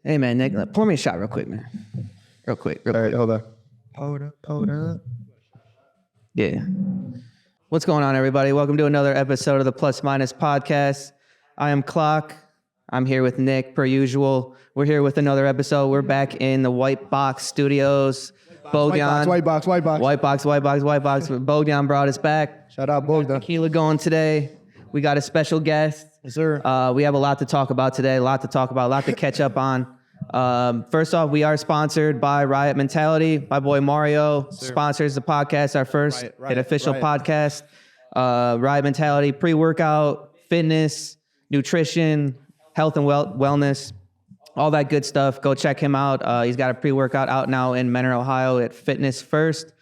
Hey, man, Nick, pour me a shot real quick, man. Real quick. All right, hold on. Hold up. Yeah. What's going on, everybody? Welcome to another episode of the Plus Minus Podcast. I am Clock. I'm here with Nick, per usual. We're here with another episode. We're back in the White Box Studios. Bogdan. White box. White Box. Bogdan brought us back. Shout out Bogdan. Tequila going today. We got a special guest. Yes, sir. We have a lot to talk about today, a lot to catch up on. First off, we are sponsored by Riot Mentality. My boy Mario sponsors the podcast, our first official podcast. Riot Mentality, pre-workout, fitness, nutrition, health and wellness, all that good stuff. Go check him out. He's got a pre-workout out now in Menor, Ohio at Fitness First.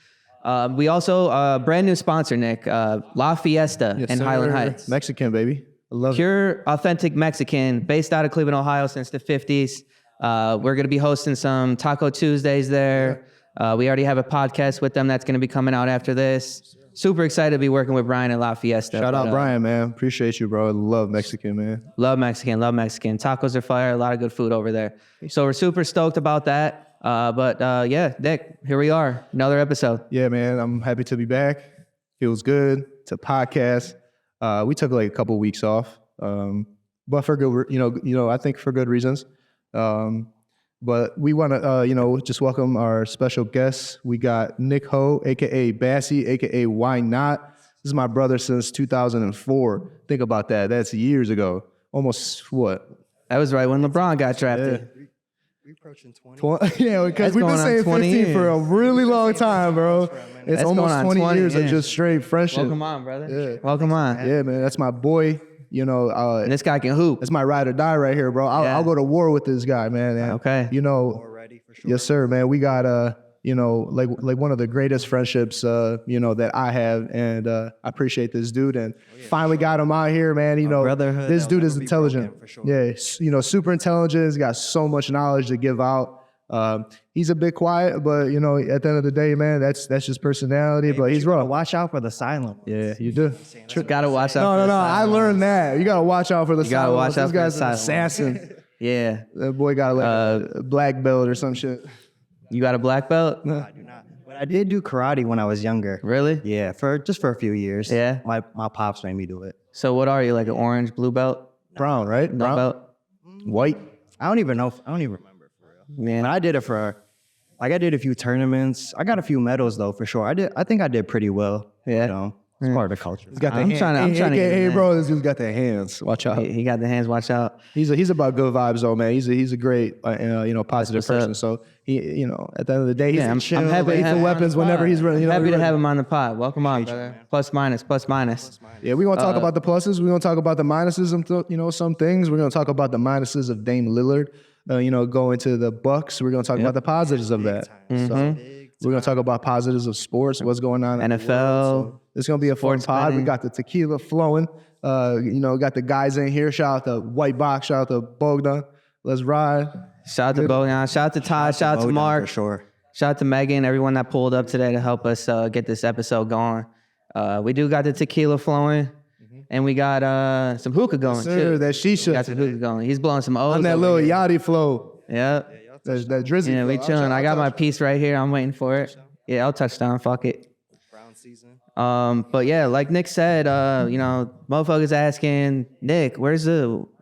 We also, brand new sponsor, Nick, La Fiesta in Highland Heights. Mexican, baby. I love Pure, authentic Mexican, based out of Cleveland, Ohio since the 50s. We're going to be hosting some Taco Tuesdays there. We already have a podcast with them that's going to be coming out after this. Super excited to be working with Brian at La Fiesta. Shout out Brian, man. Appreciate you, bro. I love Mexican, man. Love Mexican. Tacos are fire. A lot of good food over there. So we're super stoked about that. Yeah, Nick, here we are. Another episode. Yeah, man. I'm happy to be back. Feels good to podcast. We took like a couple weeks off, but for good, I think for good reasons. But we want to, just welcome our special guests. We got Nick Ho, aka Bassy, aka Why Not. This is my brother since 2004. Think about that. That's years ago. Almost what? That was right when LeBron got drafted. Yeah. We approaching 20. Yeah, because we've been saying 15 years. for a really long time, bro. It's That's almost going on 20 years of yeah. just straight friendship. Welcome on, brother. Yeah. Welcome on. Yeah, man, that's my boy. And this guy can hoop. That's my ride or die right here, bro. I'll go to war with this guy, man. And, Okay. More ready for sure. Yes, sir, man. We got like one of the greatest friendships, that I have, and I appreciate this dude. And finally got him out here, man. brotherhood This dude that'll is never be intelligent. broken, for sure. Yeah, super intelligent. He's got so much knowledge to give out. He's a bit quiet, but at the end of the day, man, that's just personality. But he's raw. Watch out for the silent ones. Yeah, you do. Gotta watch out. No. I learned that. You gotta watch out for the. You gotta watch out This for guy's the an silent assassin. Yeah. That boy got a black belt or some shit. You got a black belt? I do not. But I did do karate when I was younger. Really? Yeah, for a few years. Yeah. My pops made me do it. So what are you, like an orange, blue belt? Brown, right? No Brown? belt? White. I don't even remember for real. Man. But I did it I did a few tournaments. I got a few medals though, for sure. I think I did pretty well. Yeah. It's part of the culture. He's got the I'm trying to get in there. bro, this dude's got the hands. Watch out. He got the hands, watch out. He's about good vibes though, man. He's a great positive what's up. person. So he at the end of the day, he's I'm chill, happy to have him weapons whenever he's ready. Happy to have him on the pod. Welcome on, brother. Plus minus. Yeah, we're gonna talk about the pluses. We're gonna talk about the minuses. Some things. We're gonna talk about the minuses of Dame Lillard. Going to the Bucks. We're gonna talk about the positives of that. So we're gonna talk about positives of sports. What's going on in the NFL. world. So it's gonna be a fun Sports pod. betting. We got the tequila flowing. Got the guys in here. Shout out to White Box. Shout out to Bogdan. Let's ride. Shout out to Bogdan. Shout out to Todd. Shout out to Bogdan, Mark. for sure. Shout out to Megan, everyone that pulled up today to help us get this episode going. We do got the tequila flowing, and we got some hookah going Sir, too. that shisha. Got some hookah going. He's blowing some O's. On that over little here. yachty flow. Yeah. That drizzy. Yeah, we flow. chilling. I got my piece right here. I'm waiting for it. Yeah, I'll touchdown. Fuck it. Brown season. But yeah, like Nick said, motherfuckers asking, Nick, why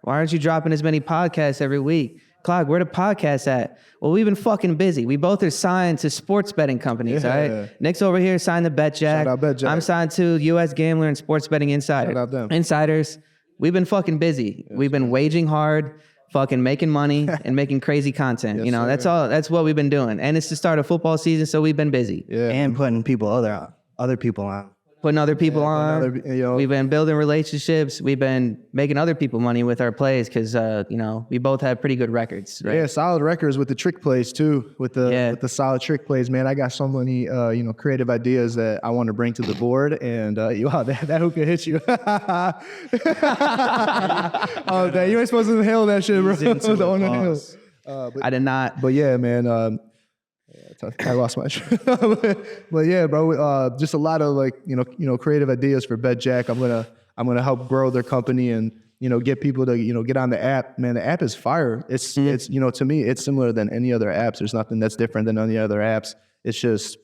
aren't you dropping as many podcasts every week? Clock, where the podcasts at? Well, we've been fucking busy. We both are signed to sports betting companies, Yeah. all right? Nick's over here signed to BetJack. Shout out BetJack. I'm signed to US Gambler and Sports Betting Insider. Shout out them. Insiders. We've been fucking busy. We've been waging hard, fucking making money and making crazy content. Yes, sir. That's what we've been doing. And it's the start of football season, so we've been busy. Yeah. And putting other people on. Putting other people on. other- We've been building relationships. We've been making other people money with our plays because, we both have pretty good records, right? Yeah, solid records with the trick plays too. With the solid trick plays, man. I got so many creative ideas that I want to bring to the board, and that hookah hit you. Oh, damn, you ain't supposed to inhale that shit, bro. Ease into it, On the hill. pause. I did not. But yeah, man. I lost my but yeah, bro. Just a lot of creative ideas for BetJack. I'm gonna help grow their company and get people to, get on the app. Man, the app is fire. It's to me, it's similar than any other apps. There's nothing that's different than any other apps. It's just,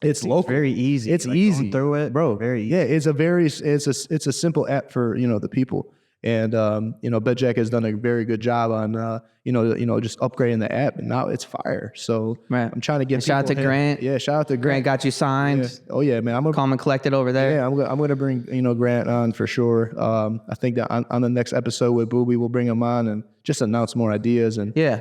it's local. Very easy. It's like, easy going through it, bro. Very easy. Yeah, it's a simple app for, the people. And, BetJack has done a very good job on, just upgrading the app, and now it's fire. So Right. I'm trying to get And shout out to people- Grant. Yeah, shout out to Grant got you signed. Yeah. Oh yeah, man. I'm gonna Calm and collected over there. yeah, I'm gonna bring Grant on for sure. I think that on the next episode with Booby, we'll bring him on and just announce more ideas and Yeah.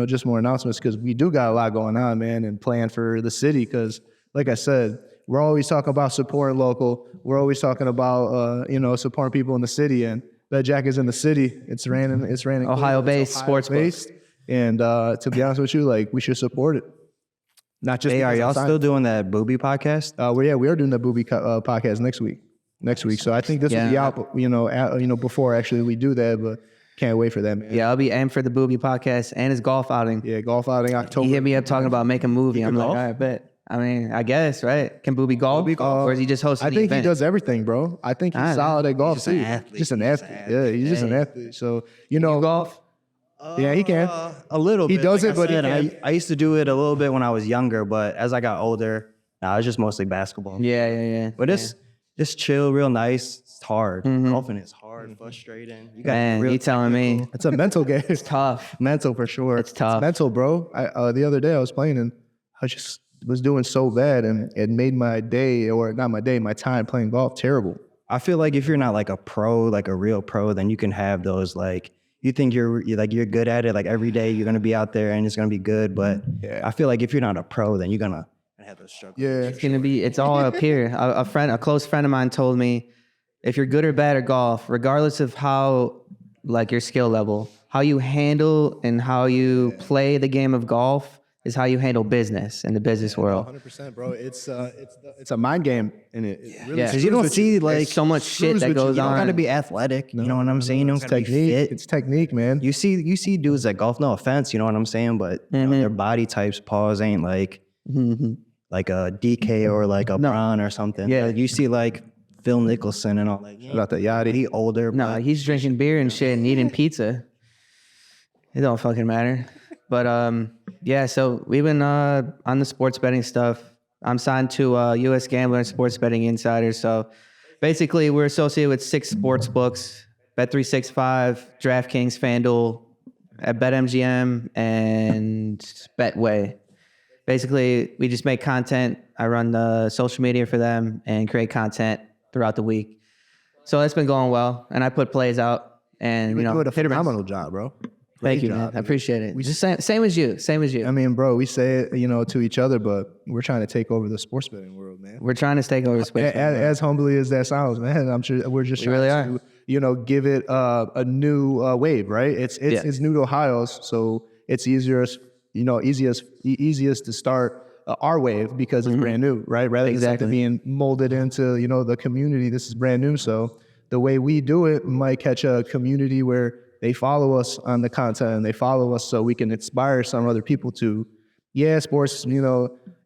just more announcements, because we do got a lot going on, man, and plan for the city. Because like I said, we're always talking about supporting local. We're always talking about supporting people in the city, and BetJack is in the city. It's raining. Ohio-based sports based, and to be honest with you, like, we should support it. Not just. Hey, are because y'all I'm signed. still doing that Booby podcast? We are doing the Booby podcast next week. So I think this will be out, before actually we do that, but can't wait for that, man. Yeah, I'll be aiming for the Booby podcast and his golf outing. Yeah, golf outing October. He hit me up talking about making a movie. I'm like, all golf? right, bet. I mean, I guess, right? Can Booby golf? Or is he just hosting I the think event? he does everything, bro. I think he's solid at golf too. an athlete. Just an He's athlete. an Yeah, he's just an athlete. So golf? yeah, he can. A little He bit. does Like it, but he I said, can. I used to do it a little bit when I was younger, but as I got older, now it's just mostly basketball. Yeah. But it's just chill, real nice. It's hard. Golfing is hard, frustrating. You got Man, you telling me. It's a mental game. It's tough. Mental for sure. It's tough. mental, bro. The other day I was playing and I just was doing so bad, and it made my day, or not my day, my time playing golf terrible. I feel like if you're not like a pro, like a real pro, then you can have those like you think you're good at it. Like every day you're gonna be out there and it's gonna be good. But Yeah. I feel like if you're not a pro, then you're gonna have those struggles. Yeah. It's all up here. A close friend of mine told me, if you're good or bad at golf, regardless of how, like, your skill level, how you handle and how you play the game of golf is how you handle business in the business world. 100%, bro. It's a mind game, and it really Yeah. Because you don't see like There's so much shit screws that with you. goes you don't on. gotta be athletic. You know what I'm saying? You don't gotta be technique. fit. It's technique, man. You see dudes that golf, no offense, you know what I'm saying, but you know, their body types, paws ain't like like a DK or like a Braun or something. Yeah. Like, you see like Phil Nicholson and all that. About the Yachty. He older. No, he's drinking beer and shit and eating pizza. It don't fucking matter. But yeah, so we've been on the sports betting stuff. I'm signed to U.S. Gambler and Sports Betting Insider. So basically, we're associated with 6 sports books: Bet365, DraftKings, FanDuel, at BetMGM, and Betway. Basically, we just make content. I run the social media for them and create content throughout the week. So that's been going well, and I put plays out, and You're doing a hit or miss. phenomenal job, bro. Thank Great you, job, man. I dude. appreciate it. Just same as you. I mean, bro, we say it, to each other, but we're trying to take over the sports betting world, man. We're trying to take over space. As humbly as that sounds, man, I'm sure we're just really trying to, give it a new wave, right? It's new to Ohio's, so it's easiest to start our wave because it's brand new, right? Rather than something being molded into, the community. This is brand new, so the way we do it might catch a community where they follow us on the content and they follow us so we can inspire some other people to, sports,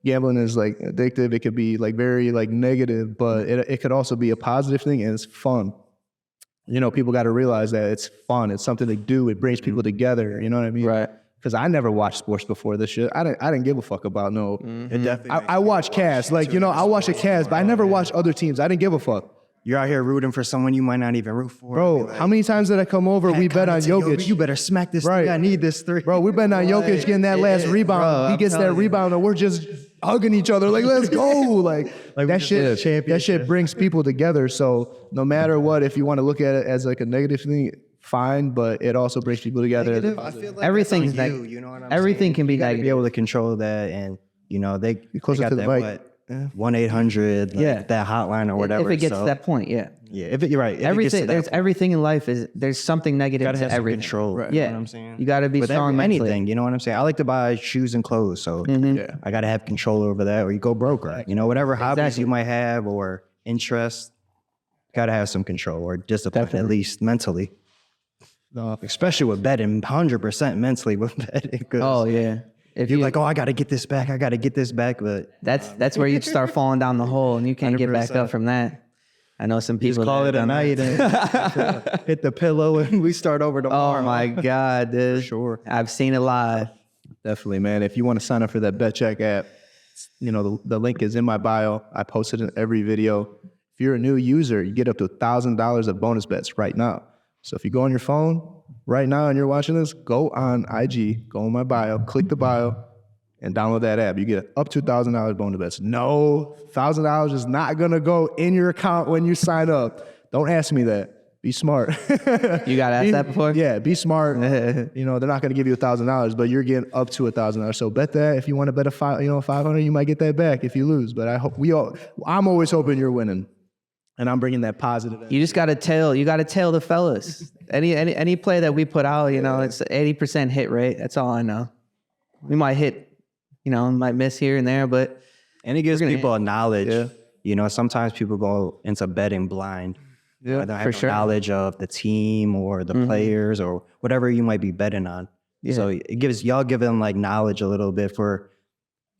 gambling is like addictive. It could be like very like negative, but it could also be a positive thing, and it's fun. People got to realize that it's fun. It's something to do. It brings people together. You know what I mean? Right. Because I never watched sports before this shit. I didn't give a fuck about no. It definitely I watch Cavs. Like, I watch the Cavs, but I never watched other teams. I didn't give a fuck. You're out here rooting for someone you might not even root for. Bro, how many times did I come over? We bet on Jokic. You better smack this Right. three. I need this three. Bro, we're betting on Jokic getting that last rebound. Bro, He I'm gets that telling you. rebound, and we're just hugging each other. Like, let's go. Like that shit brings people together. So no matter what, if you want to look at it as like a negative thing, fine. But it also brings people together. I feel like Everything's that's on neg- you know what I'm everything saying? can be You gotta be negative. able to control that, and they closer got to the that mic. 1-800 that hotline or whatever. If it gets so, to that point, yeah. yeah, if you're right, if it gets to Everything that there's point, everything in life there's something you negative gotta to have some everything. control. Right. You Yeah. know what I'm saying? You got to be With strong mentally. anything, you know what I'm saying? I like to buy shoes and clothes, so Yeah. I got to have control over that, or you go broke, right? Whatever hobbies Exactly. you might have or interests, got to have some control or discipline, at least mentally. No, Especially with betting, 100% mentally with betting. 'cause Oh yeah. If you're you like, I got to get this back. But that's where you'd start falling down the hole and you can't get back 100%. up from that. I know some Just people call that it a have done night and hit the pillow and we start over that. tomorrow. Oh my God, dude. Sure. I've seen it live. Definitely, man. If you want to sign up for that BetCheck app, the link is in my bio. I post it in every video. If you're a new user, you get up to $1,000 of bonus bets right now. So if you go on your phone right now and you're watching this, go on IG, go on my bio, click the bio, and download that app. You get up to $1,000 bonus bets. No, $1,000 is not gonna go in your account when you sign up. Don't ask me that. Be smart. You got asked that before? Yeah, be smart. They're not gonna give you $1,000, but you're getting up to $1,000. So bet that. If you want to bet 500, you might get that back if you lose. But I'm always hoping you're winning, and I'm bringing that positive. You just got to tell the fellas. Any play that we put out, it's 80% hit rate. That's all I know. We might hit, might miss here and there, but And it gives people a knowledge. Yeah. Sometimes people go into betting blind. Yeah, They don't have for no sure. knowledge of the team or the players or whatever you might be betting on. Yeah. So it gives y'all give them like knowledge a little bit for,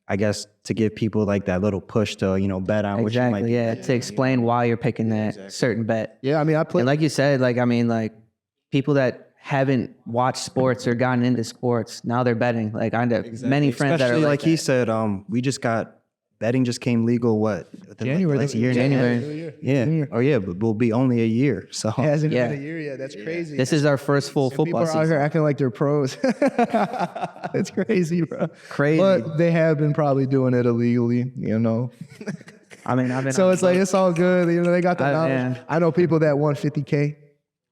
I guess, to give people like that little push to bet on what you might exactly, be. yeah, to explain why you're picking that certain bet. Yeah, I mean, I play. And like you said, people that haven't watched sports or gotten into sports, now they're betting. Like I have many friends that are Especially like he that. said, we just got betting just came legal. What January Last this year, January. Yeah. Oh yeah, but we'll be only a year. So It hasn't Yeah. been a year yet. That's crazy. This is our first full People football are out here season. acting like they're pros. It's crazy, bro. Crazy. But they have been probably doing it illegally, I mean, I've been So it's like it's all good. They got the knowledge. man. I know people that won 50K.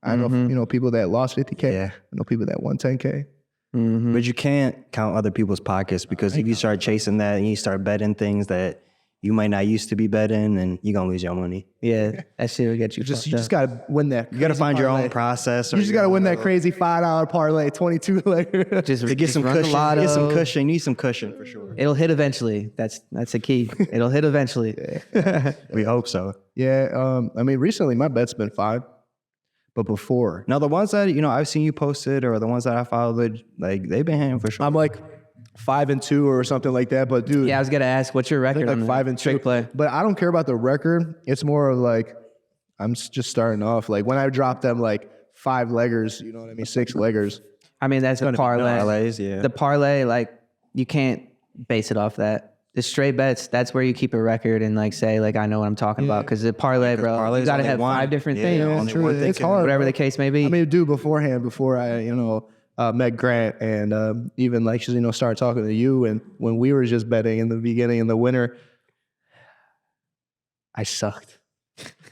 I know people that lost 50K. Yeah. I know people that won 10K. but you can't count other people's pockets because if you start chasing that and you start betting things that you might not used to be betting, then you're gonna lose your money. yeah, that shit will get you. You just fucked up. gotta win that. You gotta find your own process. Or You just gotta win that crazy $5 parlay, 22 legger. just to get some run the cushion. lotto. Get some cushion. You need some cushion for sure. It'll hit eventually. That's a key. It'll hit eventually. We hope so. Yeah, I mean, recently my bet's been 5, but before Now the ones that I've seen you posted or the ones that I followed, like they've been hitting for sure. I'm like 5-2 or something like that. But dude, Yeah, I was gonna ask, what's your record like on 5-2. straight play? But I don't care about the record. It's more of like I'm just starting off. Like when I drop them like 5 leggers, you know what I mean, 6 leggers. I mean, that's a parlay. Parlays, yeah. The parlay, like, you can't base it off that. The straight bets, that's where you keep a record and like say, like, I know what I'm talking about. Because the parlay, bro, parlays you gotta only have one. 5 different Yeah, things. only True, one thing it's can- hard. Whatever bro. the case may be. I mean, dude, beforehand, before I, met Grant and even like, started talking to you, and when we were just betting in the beginning in the winter, I sucked.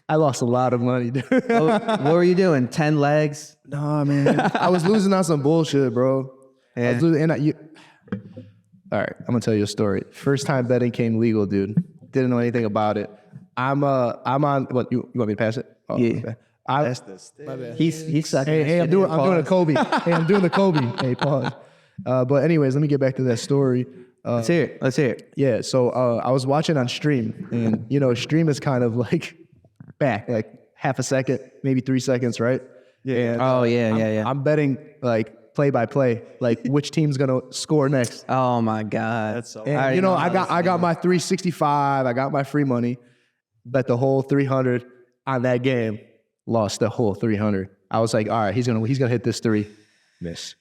I lost a lot of money, dude. what were you doing? 10 legs? Nah, man. I was losing on some bullshit, bro. I was losing, all right, I'm gonna tell you a story. First time betting came legal, dude. Didn't know anything about it. I'm on. What you want me to pass it? Oh, Yeah. okay. That's the stick. He's sucking. Hey, that I'm shit doing in. a Pause. Kobe. Hey, I'm doing the Kobe. Hey, pause. But anyways, let me get back to that story. Let's hear it. Let's hear it. Yeah, so I was watching on stream, and stream is kind of like back, like half a second, maybe 3 seconds, right? Yeah. And, Oh, yeah. I'm betting like play by play, like which team's gonna score next. Oh, my God. That's so. And, already know I got my 365. I got my free money. Bet the whole 300 on that game. Lost the whole 300. I was like, all right, he's gonna hit this 3. Miss.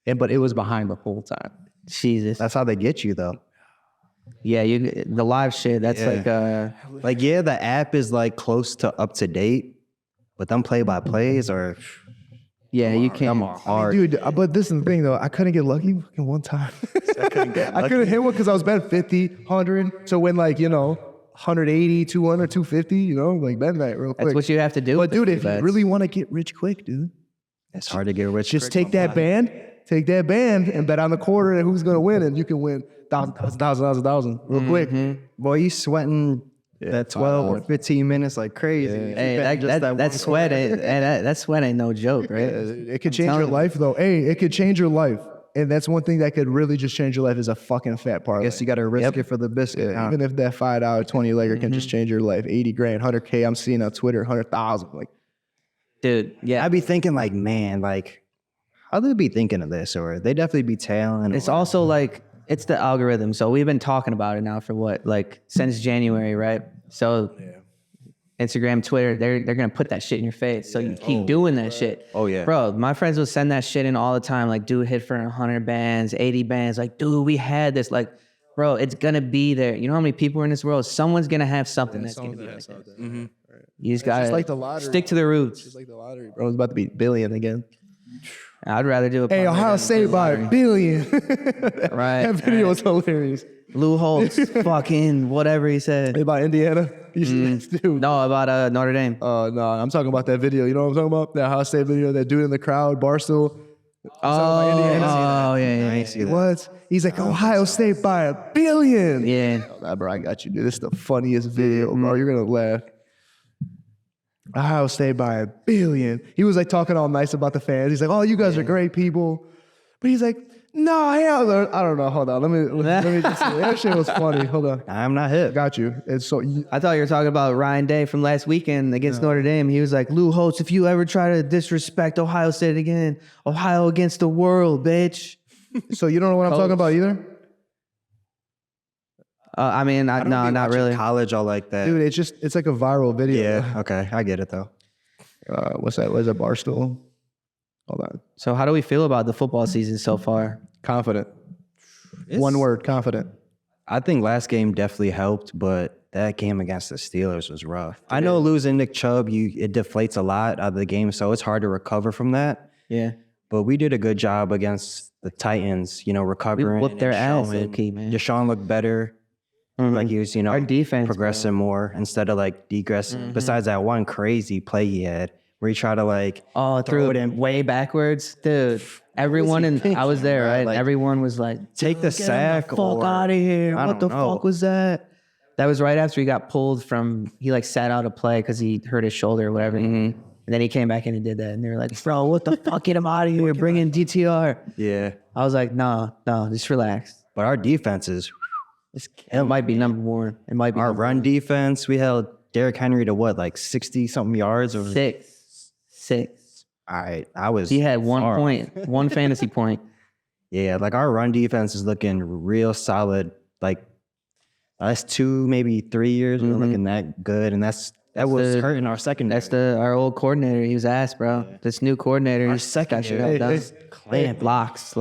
But it was behind the whole time. Jesus. That's how they get you though. Yeah, the live shit, that's Like, yeah, the app is like close to up to date, but them play by plays are you can't. them are hard. Dude, but this is the thing though. I couldn't get lucky fucking one time. I couldn't hit one because I was betting 50, 100. So when 180, 200, 250, like bet that real quick. That's what you have to do. But with dude, the if you bets. really want to get rich quick, dude, It's hard to get rich. just quick, take that band and bet on the quarter and who's gonna win, and you can win thousand real quick. Boy, you sweating that 12 or 15 minutes like crazy. If you Hey, bet just that one sweat quarter. ain't that sweat ain't no joke, right? It could change telling your you. life though. Hey, it could change your life. And that's one thing that could really just change your life is a fucking fat parlay. Guess you got to risk it for the biscuit. huh? Even if that $5 20 legger can just change your life, 80 grand, 100K. I'm seeing on Twitter, 100,000. Like, Dude, yeah. I'd be thinking like, man, like, how do they be thinking of this? Or they definitely be tailing. It's also like, it's the algorithm. So we've been talking about it now for what, since January, right? So Instagram, Twitter, they're gonna put that shit in your face. So you keep doing that shit. Oh, yeah. Bro, my friends will send that shit in all the time. Like, dude, hit for 100 bands, 80 bands. Like, dude, we had this. Like, bro, it's gonna be there. You know how many people are in this world? Someone's gonna have something that's gonna be like that. You just gotta like the lottery. stick to the roots. It's like the lottery, bro. It's about to be billion again. I'd rather do it. Hey, Ohio State by a billion. Right. That video was hilarious. Lou Holtz, fucking whatever he said. Hey, about Indiana? Dude. No, about Notre Dame. No, I'm talking about that video. You know what I'm talking about? That Ohio State video, that dude in the crowd, Barstool. Oh, yeah. I ain't see that. What? He's like, Ohio State by a billion. Yeah. Nah, bro, I got you, dude. This is the funniest video, bro. You're going to laugh. Ohio State by a billion. He was like talking all nice about the fans. He's like, oh, you guys are great people. But he's like, no, hell no. I don't know. Hold on. Let me just say. That shit was funny. Hold on. I'm not hip. Got you. It's so I thought you were talking about Ryan Day from last weekend against Notre Dame. He was like, Lou Holtz, if you ever try to disrespect Ohio State again, Ohio against the world, bitch. So you don't know what I'm talking about either? I mean, I don't no, be not watching really. college all like that. Dude, it's like a viral video. Yeah, okay. I get it, though. What's that? What is that? Barstool? Hold on. So how do we feel about the football season so far? Confident. It's- One word, confident. I think last game definitely helped, but that game against the Steelers was rough. I know losing Nick Chubb, it deflates a lot out of the game, so it's hard to recover from that. Yeah. But we did a good job against the Titans, recovering. whooped their ass, showing- low-key, man. Deshaun looked better. Like he was, Our defense, progressing more instead of like degressing. Besides that one crazy play he had where he tried to like threw it in. way backwards. Dude, everyone I was there, right? Like, everyone was like, take the "Get him sack the fuck or- out of here. I What the don't know. fuck was that? That was right after he got pulled from, he like sat out a play because he hurt his shoulder or whatever. And then he came back and he did that. And they were like, bro, what the fuck? Get him out of here. Bring in DTR. Yeah. I was like, no, just relax. But our defenses, It might be number one. It might be our number run defense, we held Derrick Henry to what, like 60 something yards? Or six. All right. I was. He had one far. point, one fantasy point. Yeah. Like our run defense is looking real solid. Like last 2, maybe 3 years, we're looking that good. And that was hurting our secondary. That's our old coordinator. He was ass, bro. This new coordinator. Our he's got shit secondary. all done. Clamp. Locks.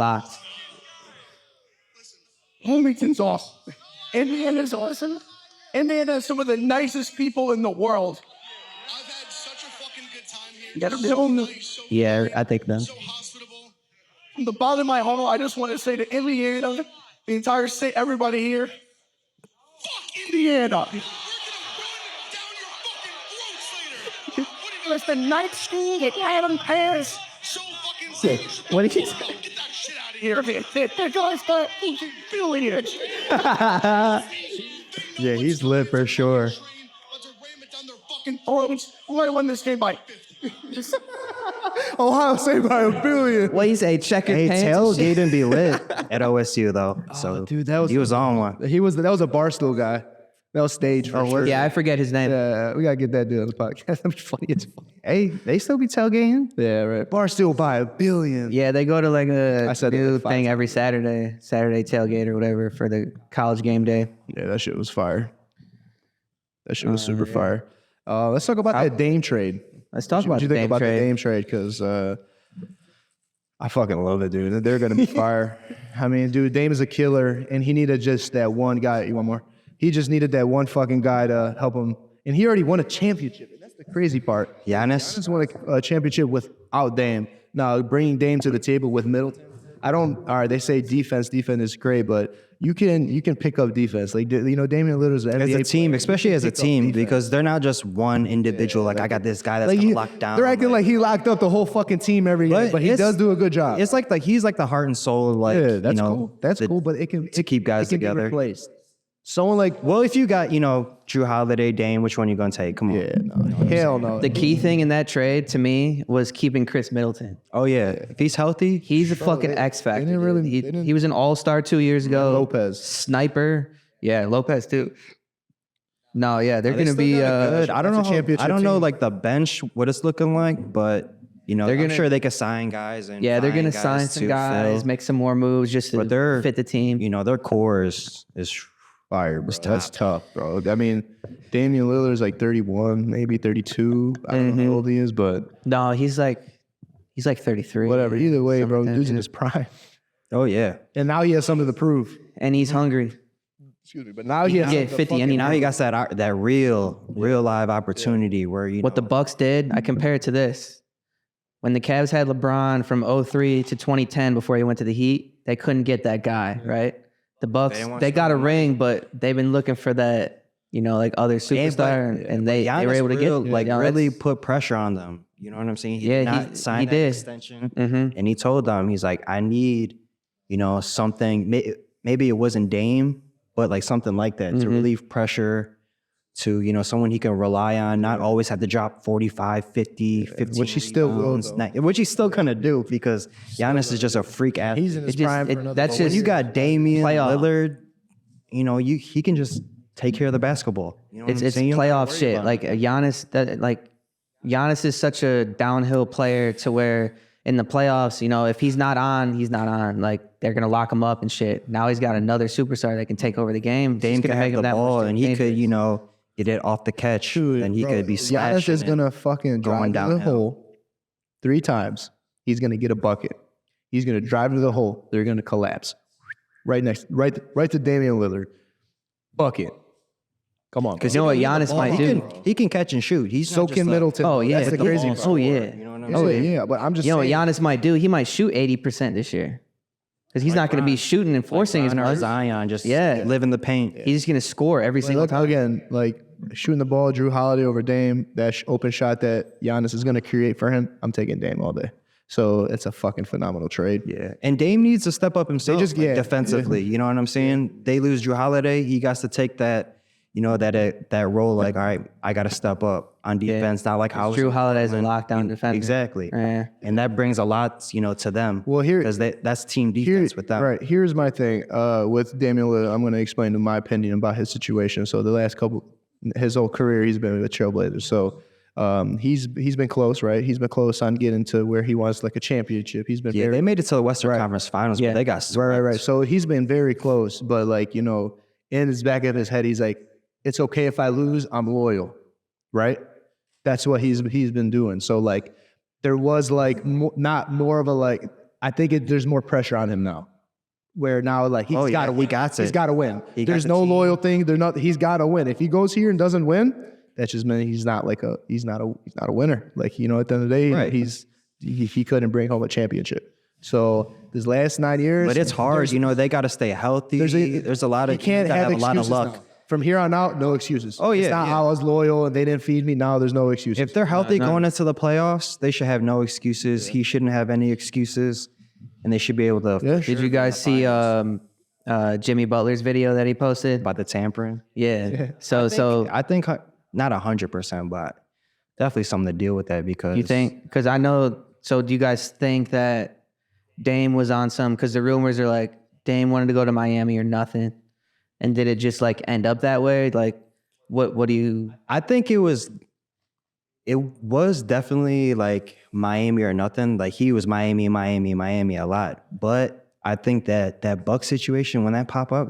Wilmington's awesome. Indiana's awesome. Indiana has some of the nicest people in the world. I've had such a fucking good time here. Get them. Yeah, I think them. So hospitable. From the bottom of my heart, I just want to say to Indiana, the entire state, everybody here, fuck Indiana. We're gonna run down your fucking throats later. What are you It's the night school that Adam Paris. so fucking serious? What did he say? Get that shit out of here. They're guys that billions. Yeah, he's lit for sure. Let's ram it down their fucking Orange, we're going to win this game by. Ohio State by a billion. What you say? Checkered Hey, pants? and shit? tailgate didn't be lit at OSU though. So dude, that was- he was on one. That was a Barstool guy. That was staged. For sure. Yeah, I forget his name. Yeah, we gotta get that dude on the podcast. I'm funny. It's funny. Hey, they still be tailgating? Yeah, right. Barstool by a billion. Yeah, they go to like a I said that new like 5 thing every Saturday tailgate or whatever for the college game day. Yeah, that shit was fire. That shit was super fire. Let's talk about that Dame trade. Let's talk What about you the think Dame about trade. the Dame trade? Because I fucking love it, dude. They're gonna be fire. I mean, dude, Dame is a killer, and he needed just that one guy. You want more? He just needed that one fucking guy to help him, and he already won a championship. And that's the crazy part. Giannis? Giannis won a championship without Dame. Now bringing Dame to the table with Middleton. All right, they say defense is great, but you can pick up defense. Like Damian Lillard is an NBA As a team, player. especially You as a can pick up team, defense. because they're not just one individual. Like I got this guy that's Like gonna lock down. they're acting like he locked up the whole fucking team every game, but he it's- does do a good job. It's like he's like the heart and soul of like Yeah, that's you know, cool. That's the- cool, but it can to keep guys it can be together. replaced. Someone like Well, if you got Drew Holiday, Dame, which one you gonna take? Come on. yeah, no, hell no. The key thing in that trade to me was keeping Chris Middleton. Oh yeah, if he's healthy, He's a fucking X factor. didn't dude. really- He, they didn't- he was an all-star 2 years ago. Lopez. Sniper. Yeah, Lopez too. No, yeah, they're they gonna still be got a good. I don't that's a know. championship I don't know team. like the bench what it's looking like, but They're I'm gonna- sure they could sign guys and yeah, they're find gonna guys sign some to guys, fill. make some more moves just to But they're fit the team. Their core is fire, bro. That's tough, bro. I mean, Damian Lillard's like 31, maybe 32. I don't know how old he is, but No, he's like 33. whatever. Either way, bro, Something like dude's that. in his prime. Oh yeah. And now he has something to prove. And he's hungry. Excuse me, but now he has Yeah, something to 50 fucking any Now night. he got that real live opportunity where you What the Bucks did, I compare it to this. When the Cavs had LeBron from 03 to 2010 before he went to the Heat, they couldn't get that guy, right? The Bucks, didn't want they to got a spend ring, but they've been looking for that, like other superstar, and they were able to get really put pressure on them. You know what I'm saying? He Yeah, did not sign that did. extension, Mhm. and he told them, he's like, I need, something. Maybe it wasn't Dame, but like something like that to relieve pressure. To, someone he can rely on, not always have to drop 45, 50, 50. Which he still will, though. Which he's still going to do because Giannis is just a freak athlete. He's in his It just- prime for it- another that's four just- You got Damian Playoff. Lillard, he can just take care of the basketball. You know what It's I'm saying? You don't have to playoff worry shit. about Like it. Giannis is such a downhill player to where in the playoffs, if he's not on, he's not on. Like they're gonna lock him up and shit. Now he's got another superstar that can take over the game. Dame He's can gonna have make him the that ball much and he could, dangerous. get it off the catch. Dude, Then he bro, could be Giannis slashing. is gonna fucking drive going to the downhill. hole 3 times. He's gonna get a bucket. He's gonna drive to the hole. They're gonna collapse. Right to Damian Lillard. Bucket. Come on. Because you know what Giannis might do? He can catch and shoot. He's So not just can a- Middleton. Oh, yeah. That's the He's crazy a part. Oh yeah. You know what I'm Oh saying? yeah, but I'm just You know what saying. Giannis might do? He might shoot 80% this year. Because he's not going to be shooting and forcing as Bron or much. Zion just Yeah. live in the paint. He's just going to score every Like, single look, time. again, like shooting the ball, Drew Holiday over Dame, that open shot that Giannis is going to create for him, I'm taking Dame all day. So it's a fucking phenomenal trade. Yeah, and Dame needs to step up himself defensively. Yeah. You know what I'm saying? They lose Drew Holiday. He got to take that, that role. Like, all right, I got to step up on defense. Not like how Drew Holiday's a lockdown defender. Exactly, Yeah. and that brings a lot, to them. Well, here- because that's team defense with them. Right. Here's my thing with Damian Lillard. I'm going to explain to my opinion about his situation. So the last his whole career, he's been with the Trailblazers. So he's been close, right? He's been close on getting to where he wants like a championship. He's been Yeah, very, they made it to the Western Conference Finals, but they got swept. right. So he's been very close, but like, in his back of his head, he's like, it's okay if I lose, I'm loyal, right? That's what he's been doing. So like, there was like not more of a like, I think there's more pressure on him now, where now like he's got to he got it. He's got to win. He got There's the no team. loyal thing. He's got to win. If he goes here and doesn't win, that's just mean he's not a winner. Like, at the end of the day, Right. he couldn't bring home a championship. So this last 9 years, But it's hard, they got to stay healthy. There's a lot of you can't gotta have a lot of excuses luck. now. From here on out, no excuses. Oh, yeah, it's not yeah. I was loyal and they didn't feed me. Now there's no excuses. If they're healthy going into the playoffs, they should have no excuses. He shouldn't have any excuses, and they should be able to. Yeah, Did you guys see Jimmy Butler's video that he posted? About the tampering. Yeah. So I think not 100%, but definitely something to deal with that because you think, because I know, so do you guys think that Dame was on some, because the rumors are like Dame wanted to go to Miami or nothing. And did it just like end up that way? Like, what do you? I think it was definitely like Miami or nothing. Like he was Miami a lot. But I think that Buck situation, when that pop up,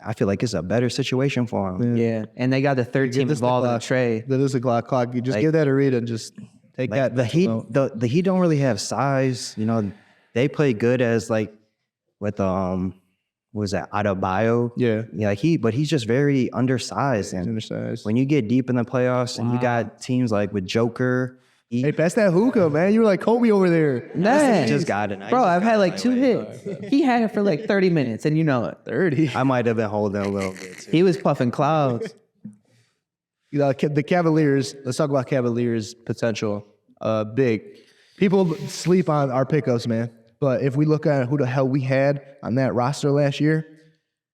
I feel like it's a better situation for him. Yeah. And they got the third team this the involved in the clock. trade. That is a clock. You just give that a read and just take Like that. the Heat, the Heat don't really have size. They play good as like with what was that Adebayo? Yeah. But he's just very undersized. And Undersized. when you get deep in the playoffs and you got teams like with Joker, Hey, pass that hookah, man. You were like Kobe over there. Nah. he just got it. Bro, I've had like 2 hits. He had it for like 30 minutes, and you know it. 30. I might have been holding a little bit too. He was puffing clouds. The Cavaliers, let's talk about Cavaliers' potential. Big. People sleep on our pickups, man. But if we look at who the hell we had on that roster last year,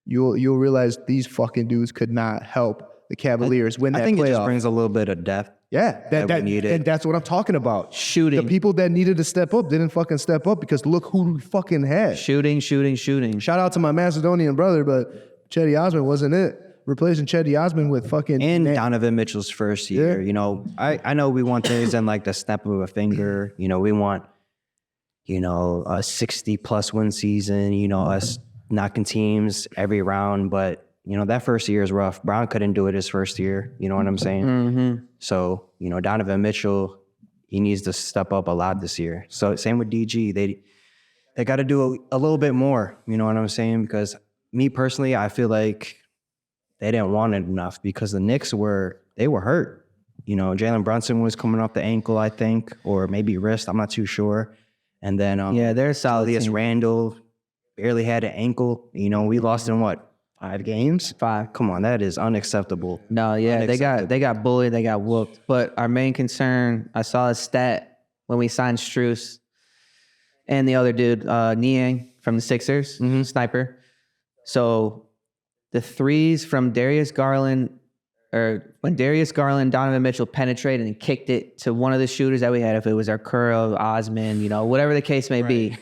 you'll realize these fucking dudes could not help the Cavaliers win that I think playoff. it just brings a little bit of depth. Yeah, that we needed. and that's what I'm talking about. Shooting. The people that needed to step up didn't fucking step up because look who we fucking had. Shooting. Shout out to my Macedonian brother, but Chetty Osman wasn't it. Replacing Chetty Osman with fucking And Donovan Mitchell's first year, I know we want things in like the snap of a finger. We want, a 60+ win season, us knocking teams every round. But that first year is rough. Brown couldn't do it his first year. You know what I'm saying? So, Donovan Mitchell, he needs to step up a lot this year. So same with DG. They got to do a little bit more. You know what I'm saying? Because me personally, I feel like they didn't want it enough because the Knicks were hurt. Jalen Brunson was coming off the ankle, I think, or maybe wrist. I'm not too sure. And then they're a solid Julius team. Randle barely had an ankle. We lost in what? 5 games? 5. Come on, that is unacceptable. No, yeah, they got bullied, they got whooped. But our main concern, I saw a stat when we signed Strus and the other dude, Niang from the Sixers, sniper. So the threes from Darius Garland, or when Darius Garland, Donovan Mitchell penetrated and kicked it to one of the shooters that we had, if it was Arcuro, Osman, whatever the case may be,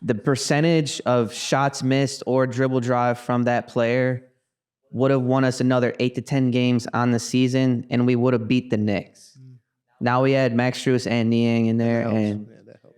the percentage of shots missed or dribble drive from that player would have won us another 8 to 10 games on the season, and we would have beat the Knicks. Now we had Max Strus and Niang in there, and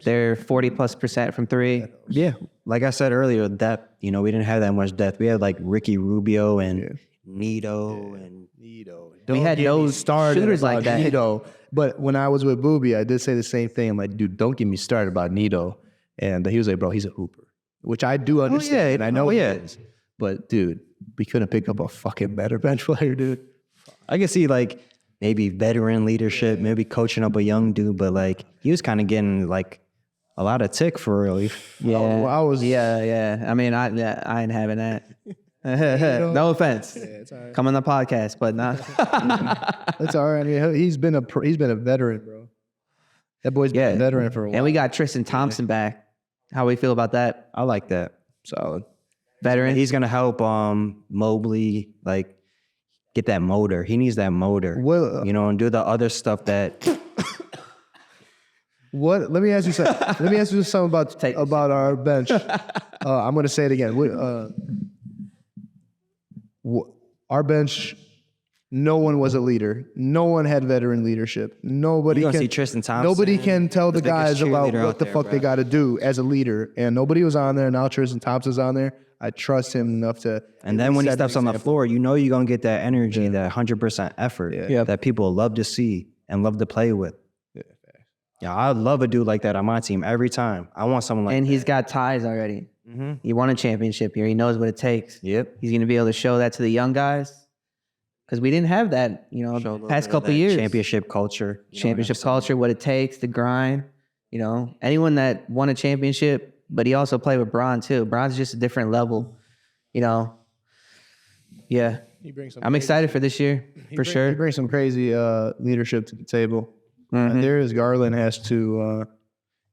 they're 40+% from 3. Yeah, like I said earlier, depth. We didn't have that much depth. We had like Ricky Rubio and Nito and We had no shooters like that. Nito. But when I was with Booby, I did say the same thing. I'm like, dude, don't get me started about Nito. And he was like, bro, he's a hooper, which I do understand. And I know he is. But, dude, we couldn't pick up a fucking better bench player, dude. I can see like maybe veteran leadership, maybe coaching up a young dude, but like he was kind of getting like a lot of tick for real. Yeah, well, I was. Yeah. I mean, I ain't having that. No offense. Come on the podcast, but not. That's all right. I mean, he's been a veteran, bro. That boy's been a veteran for a while. And we got Tristan Thompson back. How we feel about that? I like that. Solid. Veteran. He's gonna help Mobley like get that motor. He needs that motor. Well, and do the other stuff that. What? Let me ask you something. Let me ask you something about our bench. I'm gonna say it again. Our bench, no one was a leader. No one had veteran leadership. Nobody You can see Tristan Thompson. Nobody can tell the guys about cheerleader what out the there, fuck they bro. got to do as a leader. And nobody was on there. Now Tristan Thompson's on there. I trust him enough to. And then when he set an steps on the example. floor, you're gonna get that energy, that 100% effort that people love to see and love to play with. Yeah, I love a dude like that on my team every time. I want someone like And that. he's got ties already. He won a championship here. He knows what it takes. Yep. He's going to be able to show that to the young guys. Because we didn't have that, past couple of years. Championship culture. Championship culture, what it takes, the grind. Anyone that won a championship, but he also played with Bron too. Bron's just a different level. Yeah. I'm excited for this year, for sure. He brings some crazy leadership to the table. Darius Garland has to.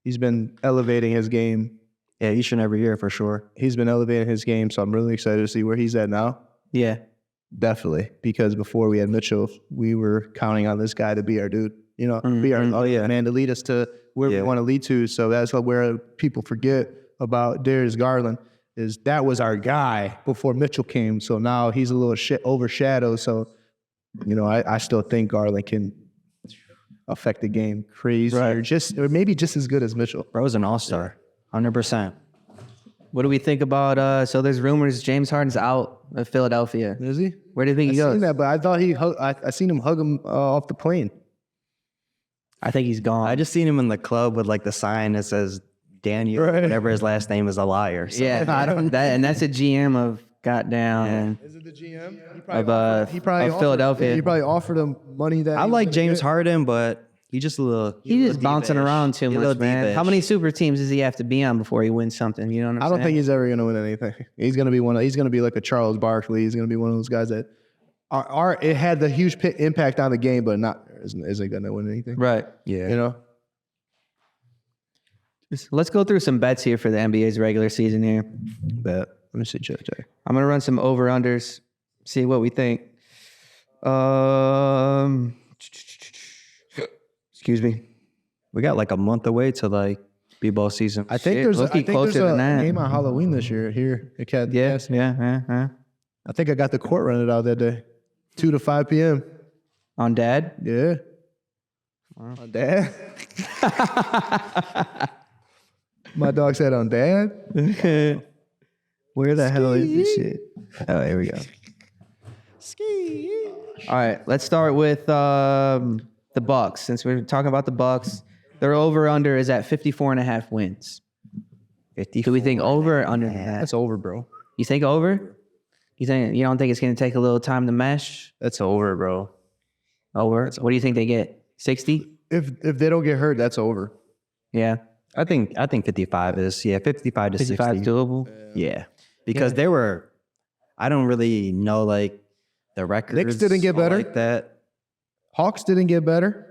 He's been elevating his game. Yeah, each and every year for sure. He's been elevating his game, so I'm really excited to see where he's at now. Yeah. Definitely, because before we had Mitchell, we were counting on this guy to be our dude. Be our man to lead us to where we want to lead to. So that's where people forget about Darius Garland is that was our guy before Mitchell came. So now he's a little overshadowed. So I still think Garland can affect the game crazy, or maybe just as good as Mitchell. Bro's an all-star, 100%. What do we think about, so there's rumors James Harden's out of Philadelphia. Is he? Where do you think I he goes? seen that, but I thought I seen him hug him off the plane. I think he's gone. I just seen him in the club with like the sign that says Daniel, whatever his last name is, a liar. So. I don't. And that's a GM of goddamn Is it the GM? of Philadelphia. He probably offered him money that I he like was James gonna Harden, but he's just a little. He's just bouncing around too He's a much, little man. diva-ish. How many super teams does he have to be on before he wins something? You know what I'm get. I saying? don't think he's ever gonna win anything. He's gonna be he's gonna be like a Charles Barkley. He's gonna be one of those guys that it had the huge impact on the game, but isn't gonna win anything. Right. Yeah. Let's go through some bets here for the NBA's regular season here. Bet. Let me see, check. I'm gonna run some over-unders, see what we think. Excuse me. We got like a month away to like b-ball season. I think Shit, there's look-y closer a than that. game on Halloween this year here at Cat. Yeah. I think I got the court rented out that day, 2 to 5 p.m. On Dad. Yeah. On Dad. My dog said on Dad. Where the hell is this shit? Oh, here we go. All right, let's start with the Bucks. Since we're talking about the Bucks, their over/under is at 54.5 wins. 50. Do we think over or under that? That's over, bro. You think over? You don't think it's going to take a little time to mesh? That's over, bro. Over. What do you think they get? 60? If they don't get hurt, that's over. Yeah. I think 55 is 55 to 55 60. doable. Yeah, because they were. I don't really know like the records. Knicks didn't get better. like that. Hawks didn't get better.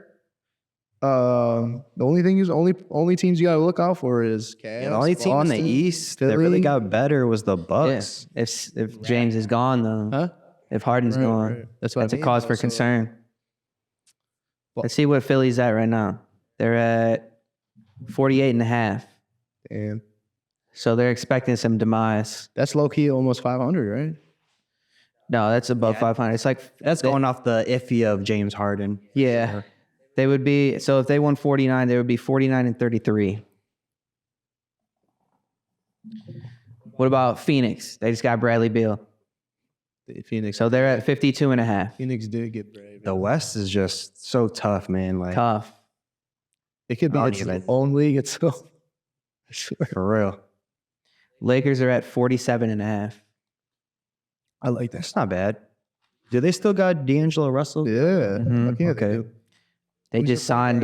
The only thing is only teams you gotta look out for is Cavs, The only team in the Boston, East that Philly. really got better was the Yeah. Bucks. If James is gone though, Huh? if Harden's Right, gone, right. That's what I that's a mean, cause though, for so- concern. Well- Let's see what Philly's at right now. They're at 48.5. Damn, So they're expecting some demise. that's low key almost 500, right? No, that's above 500. It's like That's going off the iffy of James Harden. yeah. They would be so if they won 49, they would be 49-33. What about Phoenix? They just got Bradley Beal. Phoenix. So they're at 52.5. Phoenix did get brave. The West is just so tough, man. Like Tough. It could be I don't its even- own league itself. I swear. for real. Lakers are at 47.5. I like that. That's not bad. Do they still got D'Angelo Russell? Yeah. Mhm. I can't Okay. do. They just signed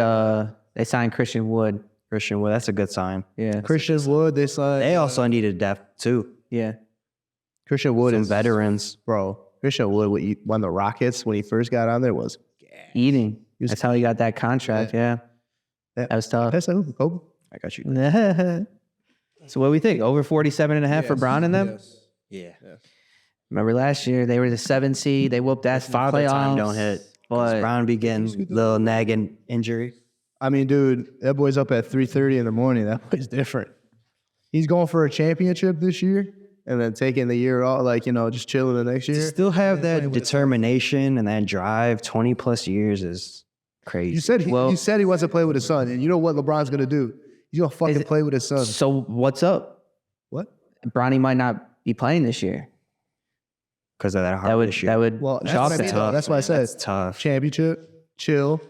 Christian Wood. Christian, well, that's a good sign. Yeah. Christian Wood, they signed. They also needed depth too. Yeah. Christian Wood Some is veterans. bro. Christian Wood, when the Rockets when he first got on there was Eating. was- That's how he got that contract. Yeah. That was tough. that's like Kobe. I got you. So what do we think? Over 47.5 for Brown and them? Yeah. Remember last year they were the 7 seed. They whooped ass in the Father time playoffs. don't hit. 'Cause But Brown be getting little nagging injury. I mean, dude, that boy's up at 3:30 in the morning. That boy's different. He's going for a championship this year, and then taking the year off, like just chilling the next To year. still have that determination and that drive 20 plus years is crazy. You said he said he wants to play with his son, and you know what LeBron's gonna do? He's gonna fucking play with his son. so what's up? What? Bronny might not be playing this year. Because of that heart That would issue. that would Well, that's chalk what I mean, it. though. That's why I said That's tough. championship, chill,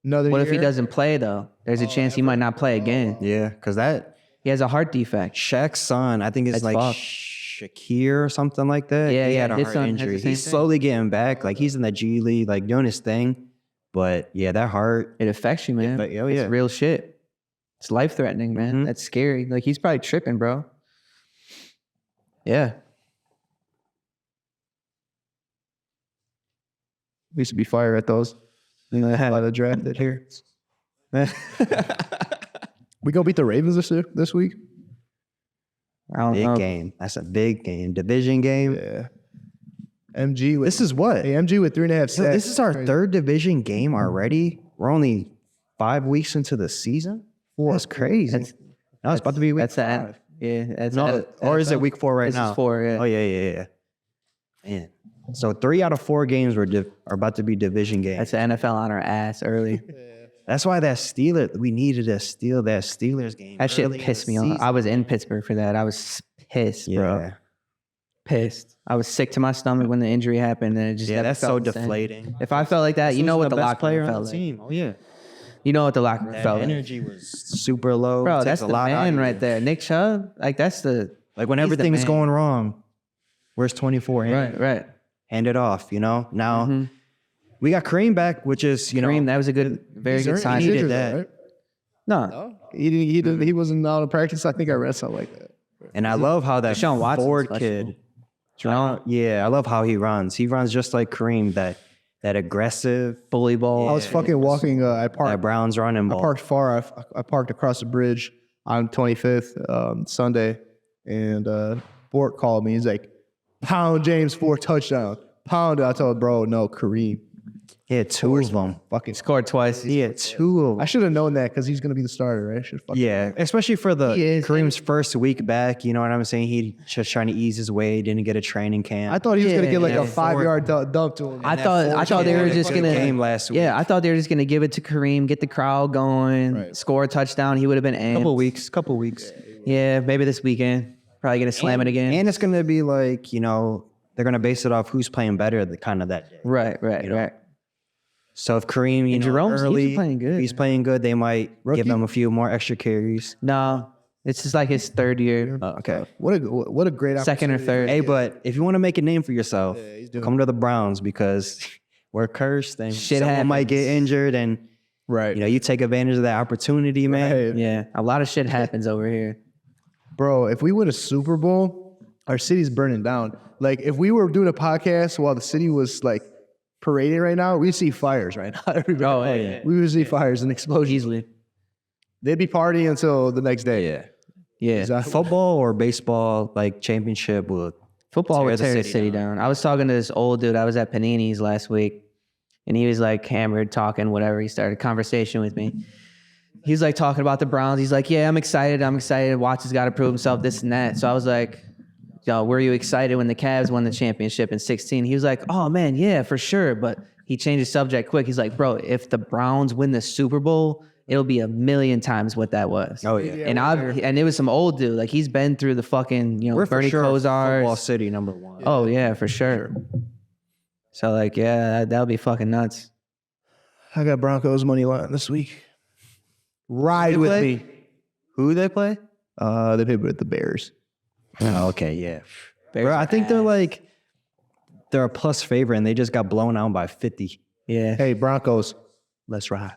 another What year. if he doesn't play though? There's a chance he might not play again. Yeah, because that He has a heart defect. Shaq's son, I think it's That's like fucked. Shakir or something like that. Yeah, he yeah, had a his heart son has the injury. same He's thing. slowly getting back. Like he's in the G League, like doing his thing. But yeah, that heart. It affects you, man. But, oh, yeah. It's real shit. It's life threatening, man. Mhm. That's scary. Like he's probably tripping, bro. Yeah. We used to be fire at those by the draft that here. We gonna beat the Ravens this week? I don't Big know. game. That's a big game. Division game. Yeah. MG with This is what? hey, MG with 3.5 Yo, sacks. this is our Crazy. third division game already. We're only 5 weeks into the season. That's crazy. That's- No, it's about to be week That's the 5. yeah. That's No, or is it week 4 right This now? is 4. Yeah. Oh yeah. Man, so 3 out of 4 games are about to be division games. That's the NFL on our ass early. That's why we needed to steal that Steelers game. That shit early in pissed the me off. season. I was in Pittsburgh for that. I was pissed, bro. Yeah, Pissed. I was sick to my stomach when the injury happened, and it just yeah, never that's so felt the same. deflating. If I felt like that, you know what the best locker player room on felt the like. team. Oh yeah, You know what the locker room that felt like. energy was super low. Bro, Takes that's a the lot out of man you. right there. Nick Chubb, like that's the Like when he's the everything's man. going wrong, where's 24? right. Hand it off. Now Mhm. we got Kareem back, which is Kareem, that was a good, very good sign. he He's needed injured, that. right? No, He wasn't out of practice. I think I read something like that. And I love how that Deshaun Watson's Ford questionable. kid. Yeah, I love how he runs. He runs just like Kareem, that aggressive, bully ball. I was fucking walking. I that parked. Browns running I ball. parked far. I parked across the bridge on 25th Sunday, and Bort called me. He's like, "Pound James 4 touchdown. Pound it." I told bro, no, Kareem. He had 2 of them. Fucking. Scored twice. He had 2 of I them. should have known that because he's gonna be the starter, right? I should fucking. Yeah, especially for the He is. Kareem's first week back. You know what I'm saying? He just trying to ease his way. Didn't get a training camp. I thought he was gonna Yeah, get like yeah. a 5-yard dump to him. I thought they were just gonna game last week. Yeah, I thought they were just gonna give it to Kareem, get the crowd going, Right. score a touchdown. He would have been amped. Couple weeks. Yeah, maybe this weekend. Probably gonna slam it again. And it's going to be like, you know, they're going to base it off who's playing better that day. Right, right. So if Kareem, And Jerome's early, playing good. if he's playing good, they might give him a few more extra carries. No, it's just like his third year, Okay. What a great second or opportunity. third. Hey, but if you want to make a name for yourself, he's doing come to the Browns because we're cursed and Shit someone might happens. get injured and Right. you know, you take advantage of that opportunity, man. Hey, Yeah, a lot of shit happens over here. bro, if we win a Super Bowl, our city's burning down. Like, if we were doing a podcast while the city was like parading right now, we'd see fires right now. Everybody. Oh, hey, We would see fires and explosions. easily. They'd be partying until the next day. Yeah, Exactly. Football or baseball, like championship would football would tear the city city down. I was talking to this old dude. I was at Panini's last week, and he was like hammered, talking, whatever. He started a conversation with me. He was like talking about the Browns. He's like, "Yeah, I'm excited. Watts has got to prove himself, this and that." So I was like, "Yo, were you excited when the Cavs won the championship in 2016?" He was like, "Oh man, yeah, for sure." But he changed the subject quick. He's like, "Bro, if the Browns win the Super Bowl, it'll be a million times what that was." Oh yeah. And it was some old dude. Like, he's been through the fucking, We're for Bernie sure Kosar. football city #1. Oh yeah, for sure. So like, yeah, that'll be fucking nuts. I got Broncos money line this week. Ride with play? me. Who they play? They played with the Bears. Oh, okay, yeah. Bro, I think they're a plus favorite and they just got blown out by 50. Yeah. Hey, Broncos, let's ride.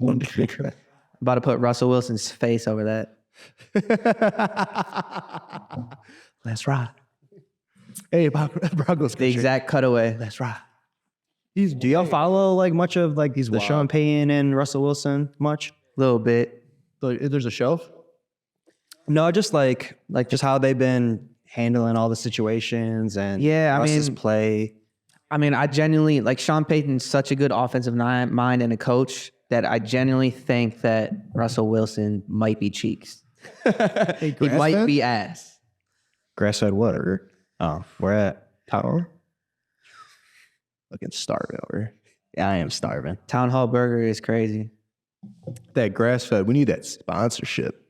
About to put Russell Wilson's face over that. Let's ride. Hey, Broncos. The exact cutaway. Let's ride. Do y'all follow like much of like the Sean Payton and Russell Wilson much? A little bit. There's a shelf? No, just like just how they've been handling all the situations and Yeah, I Russ's mean- play. I mean, I genuinely, like, Sean Payton's such a good offensive mind and a coach that I genuinely think that Russell Wilson might be cheeks. He might grass-fed? be ass. Grass-fed what? Oh, we're at Tower. Fucking starving over here. I am starving. Town Hall Burger is crazy. That grass fed, we need that sponsorship.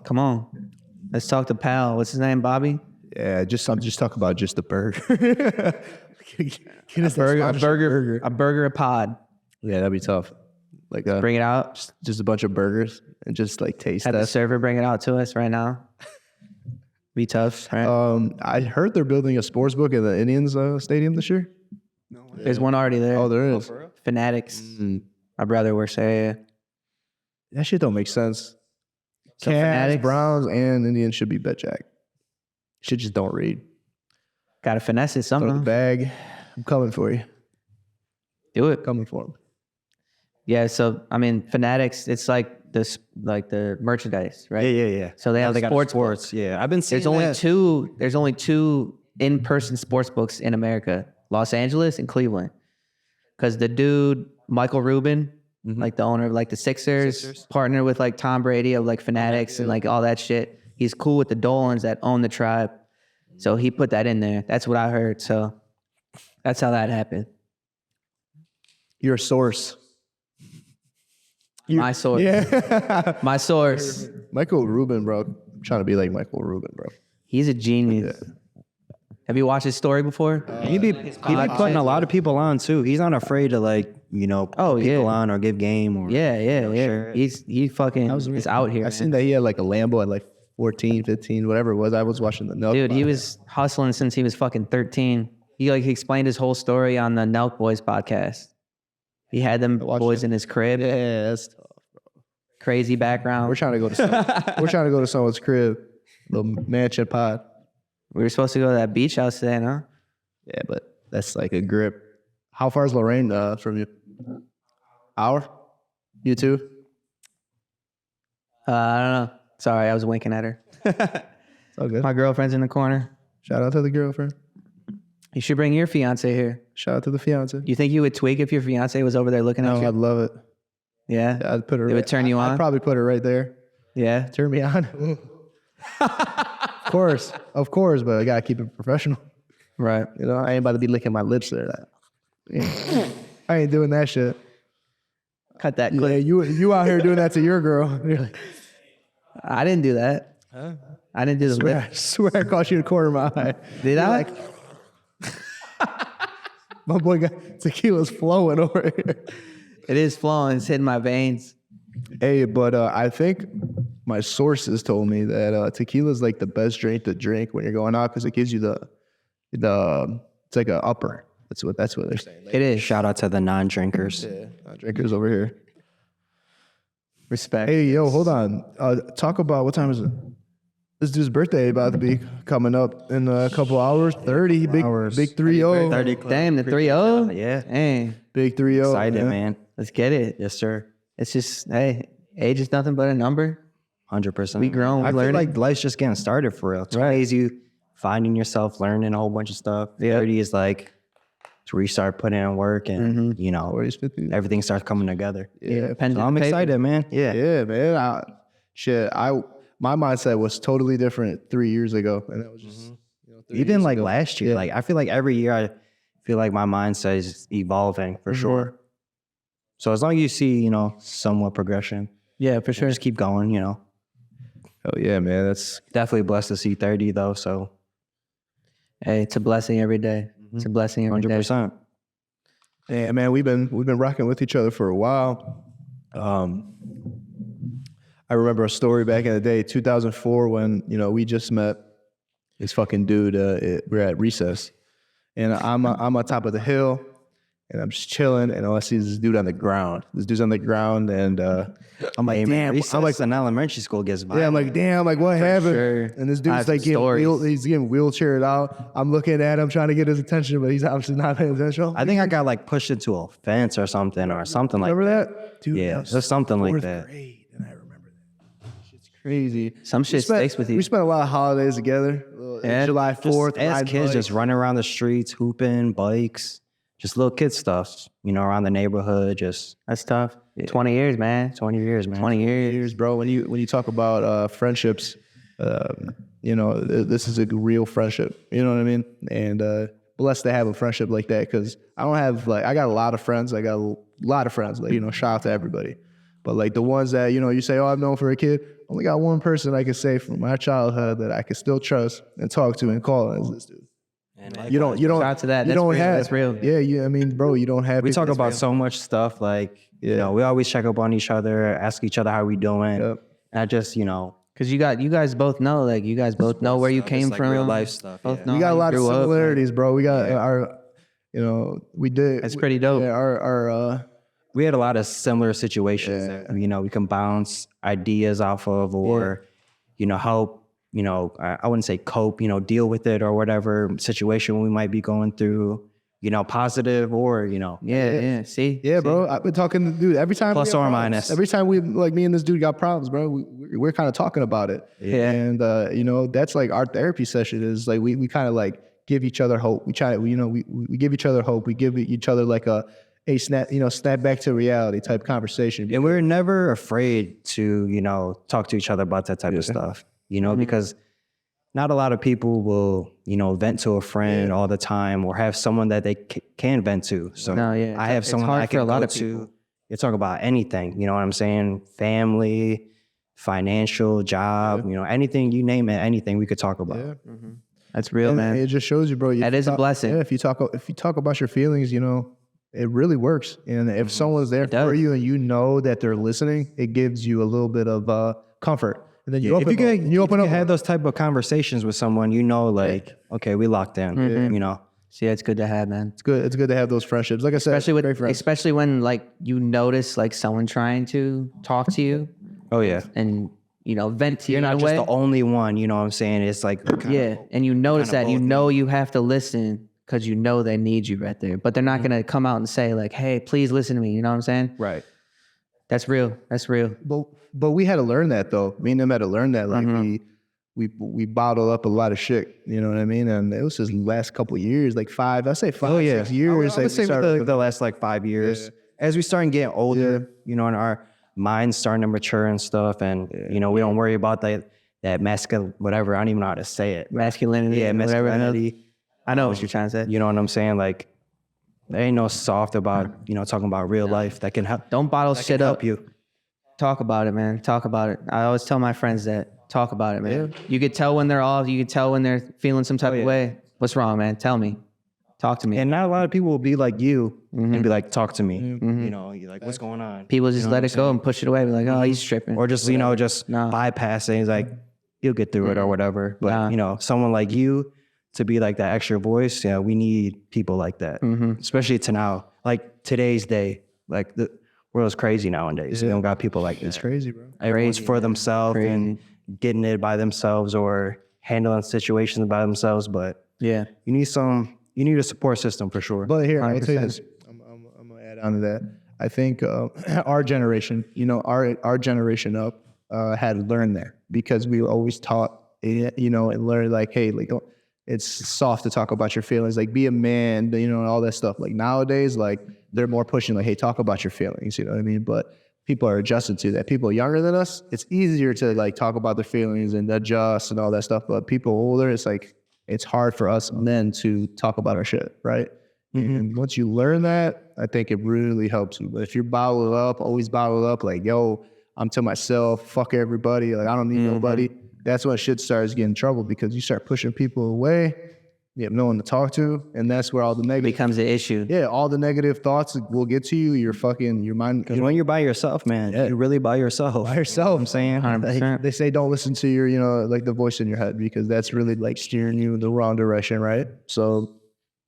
Come on. Let's talk to Pal. What's his name, Bobby? Yeah, I'm just talking about just the burger. Get us that sponsorship A burger a pod. Yeah, that'd be tough. Like Bring it out. just a bunch of burgers and just like taste Have the that. server bring it out to us right now. Be tough, right? I heard they're building a sports book at the Indians stadium this year. There's one already there. Oh, there is. Fanatics. My brother works there. That shit don't make sense. So Cavs, Fanatics, Browns, and Indians should be bet jack. Shit just don't read. gotta finesse it Throw the somehow. bag. I'm coming for you. Do it. Coming for him. Yeah. So I mean, Fanatics. It's like this, like the merchandise, right? Yeah. So they have got sports. sports. Yeah, I've been seeing There's only that. two. There's only two in-person sports books in America: Los Angeles and Cleveland. Because the dude Michael Rubin, like the owner of like the Sixers, partner with like Tom Brady of like Fanatics and like all that shit. He's cool with the Dolans that own the tribe, so he put that in there. That's what I heard. So that's how that happened. You're a source. My source. Yeah. My source. Michael Rubin, bro. I'm trying to be like Michael Rubin, bro. He's a genius. Have you watched his story before? He be putting a lot of people on too. He's not afraid to like, you know, put Oh, people yeah. on or give game or Yeah. sure. He fucking is out here. I man. seen that he had like a Lambo at like 14, 15, whatever it was. I was watching the Nelk. Dude, he was hustling since he was fucking 13. He explained his whole story on the Nelk Boys podcast. He had them boys in his crib. Yeah, that's tough. Crazy background. We're trying to go to someone's crib, little mansion pod. We were supposed to go to that beach house today, no? Yeah, but that's like a grip. How far is Lorraine from you? Hour? You too? I don't know. Sorry, I was winking at her. It's all good. My girlfriend's in the corner. Shout out to the girlfriend. You should bring your fiance here. Shout out to the fiance. You think you would tweak if your fiance was over there looking at No, you? I'd love it. Yeah? I'd put her. It would turn you on? I'd probably put her right there. Yeah? Turn me on. Of course, but I gotta keep it professional. Right. You know, I ain't about to be licking my lips there. I ain't doing that shit. Cut that Yeah, clip. you out here doing that to your girl. You're like, I didn't do that. I didn't do the lip. I swear I caught you in the corner of my eye. Did I? My boy got tequila's flowing over here. It is flowing. It's hitting my veins. Hey, but I think my sources told me that tequila is like the best drink to drink when you're going out because it gives you the it's like an upper. That's what they're saying. It is. Shout out to the non-drinkers. Yeah, drinkers over here. Respect. Hey, yo, hold on. Talk about what time is it? This dude's birthday about to be coming up in a couple hours. 30, big 3-0. 30 Damn, the 3-0? Yeah. Hey, Big 3-0. Excited, yeah. man. let's get it. Yes, sir. It's just, hey, age is nothing but a number. 100%. We grown, we I feel learning. like life's just getting started for real. 20 is you finding yourself, learning a whole bunch of stuff. Yeah. 30 is like it's where you start putting in work and, you know, 40s, 50s. everything starts coming together. Yeah, pen So to I'm paper. excited, man. Yeah. yeah, man. My mindset was totally different 3 years ago, and that was just 3 Even years like ago. last year, like I feel like every year I feel like my mindset is evolving for sure. So as long as you see, you know, somewhat progression, Yeah, for sure. just keep going, you know. Oh yeah, man. That's Definitely blessed to see 30 though, so Hey, it's a blessing every day. It's a blessing every day. 100%. yeah, man. We've been rocking with each other for a while. I remember a story back in the day, 2004, when we just met this fucking dude. We're at recess, and I'm on top of the hill, and I'm just chilling, and all I see is this dude on the ground. This dude's on the ground, and I'm like, damn. I'm like, an elementary school gets by. yeah, I'm like, damn, like what happened? sure. And this I dude's have like stories. he's getting wheelchaired out. I'm looking at him trying to get his attention, but he's obviously not paying attention. I think I got like pushed into a fence or something like Remember that? Dude, Yeah, that was there's something like fourth that. grade, and I remember that. Shit's crazy. Some shit sticks with you. We spent a lot of holidays together. Yeah. July 4th. Just as riding kids, bikes. just running around the streets, hooping, bikes, just little kid stuff, you know, around the neighborhood, just That's tough. 20 years, man. 20 years, man. 20 years. years, bro. When you talk about friendships, this is a real friendship. You know what I mean? And blessed to have a friendship like that because I don't have I got a lot of friends. I got a lot of friends. Shout out to everybody. But like the ones that you say, oh, I've known for a kid. Only got one person I could say from my childhood that I could still trust and talk to and call, and is this dude. You don't. Shout out to that. You That's don't real. have. That's real. Yeah. I mean, bro, you don't have. We it. talk That's about real. so much stuff, like, you know, we always check up on each other, ask each other how we doing. Yep. And I just, you know, Because you guys both know, like, you guys both know where you came like from. real life stuff, Both yeah. know We got how a you lot of grew up. similarities, bro. We got our, we did. That's pretty dope. Yeah, our we had a lot of similar situations that, you know, we can bounce ideas off of or, you know, help, you know, I wouldn't say cope, you know, deal with it or whatever situation we might be going through, you know, positive or, you know. Yeah. See? yeah, bro. I've been talking to dude every time. Plus we have or problems. minus. Every time me and this dude got problems, bro. We're kind of talking about it. Yeah. And that's like our therapy session is like we kind of like give each other hope. We try. We give each other hope. We give each other like a snap back to reality type conversation. And we're never afraid to, you know, talk to each other about that type of stuff, you know, because not a lot of people will, you know, vent to a friend all the time or have someone that they can vent to. So No, yeah. I have It's someone hard I for can a lot go of people. to. You talk about anything, you know what I'm saying? Family, financial, job, you know, anything, you name it, anything we could talk about. Yeah. That's real, And man. it just shows you, bro. That is a blessing. Yeah, if you talk about your feelings, it really works. And if someone's there does. for you and you know that they're listening, it gives you a little bit of comfort. And then you If you can, open up. have those type of conversations with someone, you know, like, okay, we locked in, you know. See, it's good to have, man. It's good. It's good to have those friendships. Like I said, great friends. Especially when, like, you notice, like, someone trying to talk to you Oh, yeah. and, vent to you You're in not a just way. the only one, you know what I'm saying? It's like, Yeah, and you notice kinda that. You both, know you have to listen because you know they need you right there. But they're not going to come out and say, like, hey, please listen to me. You know what I'm saying? right. That's real. That's real. But we had to learn that though. Me and them had to learn that. Like we bottled up a lot of shit. You know what I mean? And it was just last couple of years, like 6 years. I would like, say started- the last like 5 years, as we start getting older, you know, and our minds starting to mature and stuff, and you know, we don't worry about that masculine, whatever. I don't even know how to say it. Masculinity. Yeah, whatever. masculinity. I know what you're trying to say. You know what I'm saying? Like, there ain't no soft about, you know, talking about real life that can help. Don't bottle that shit can up. help you. Talk about it, man. Talk about it. I always tell my friends that. Talk about it, man. You could tell when they're off. You could tell when they're feeling some type of way. What's wrong, man? Tell me. Talk to me. And not a lot of people will be like you and be like, talk to me. You know, you're like, what's going on? People just let it go and push it away. Be like, oh, he's tripping. Or just, just bypassing. It's like, you'll get through it or whatever. But, someone like you to be like that extra voice, we need people like that. Especially to now, like today's day, like the world's crazy nowadays. We don't got people like that. It's crazy, bro. Everyone's for themselves and getting it by themselves or handling situations by themselves. But you need a support system for sure. But here, I'll tell you this. I'm gonna add on to that. I think our generation, our generation up had learned that because we were always taught, and learned like, hey, like it's soft to talk about your feelings, like be a man, and all that stuff. Like nowadays, like they're more pushing, like, hey, talk about your feelings. You know what I mean? But people are adjusted to that. People younger than us, it's easier to like talk about their feelings and adjust and all that stuff. But people older, it's like it's hard for us men to talk about our shit, right? And once you learn that, I think it really helps you. But if you're bottled up, always bottled up, like, yo, I'm to myself, fuck everybody, like I don't need nobody. That's when shit starts getting in trouble because you start pushing people away. You have no one to talk to, and that's where all the negative becomes an issue. Yeah, all the negative thoughts will get to you. Your mind. Because when you're by yourself, man, you're really by yourself. By yourself, I'm saying. 100%. They say don't listen to your, like the voice in your head because that's really like steering you in the wrong direction, right? So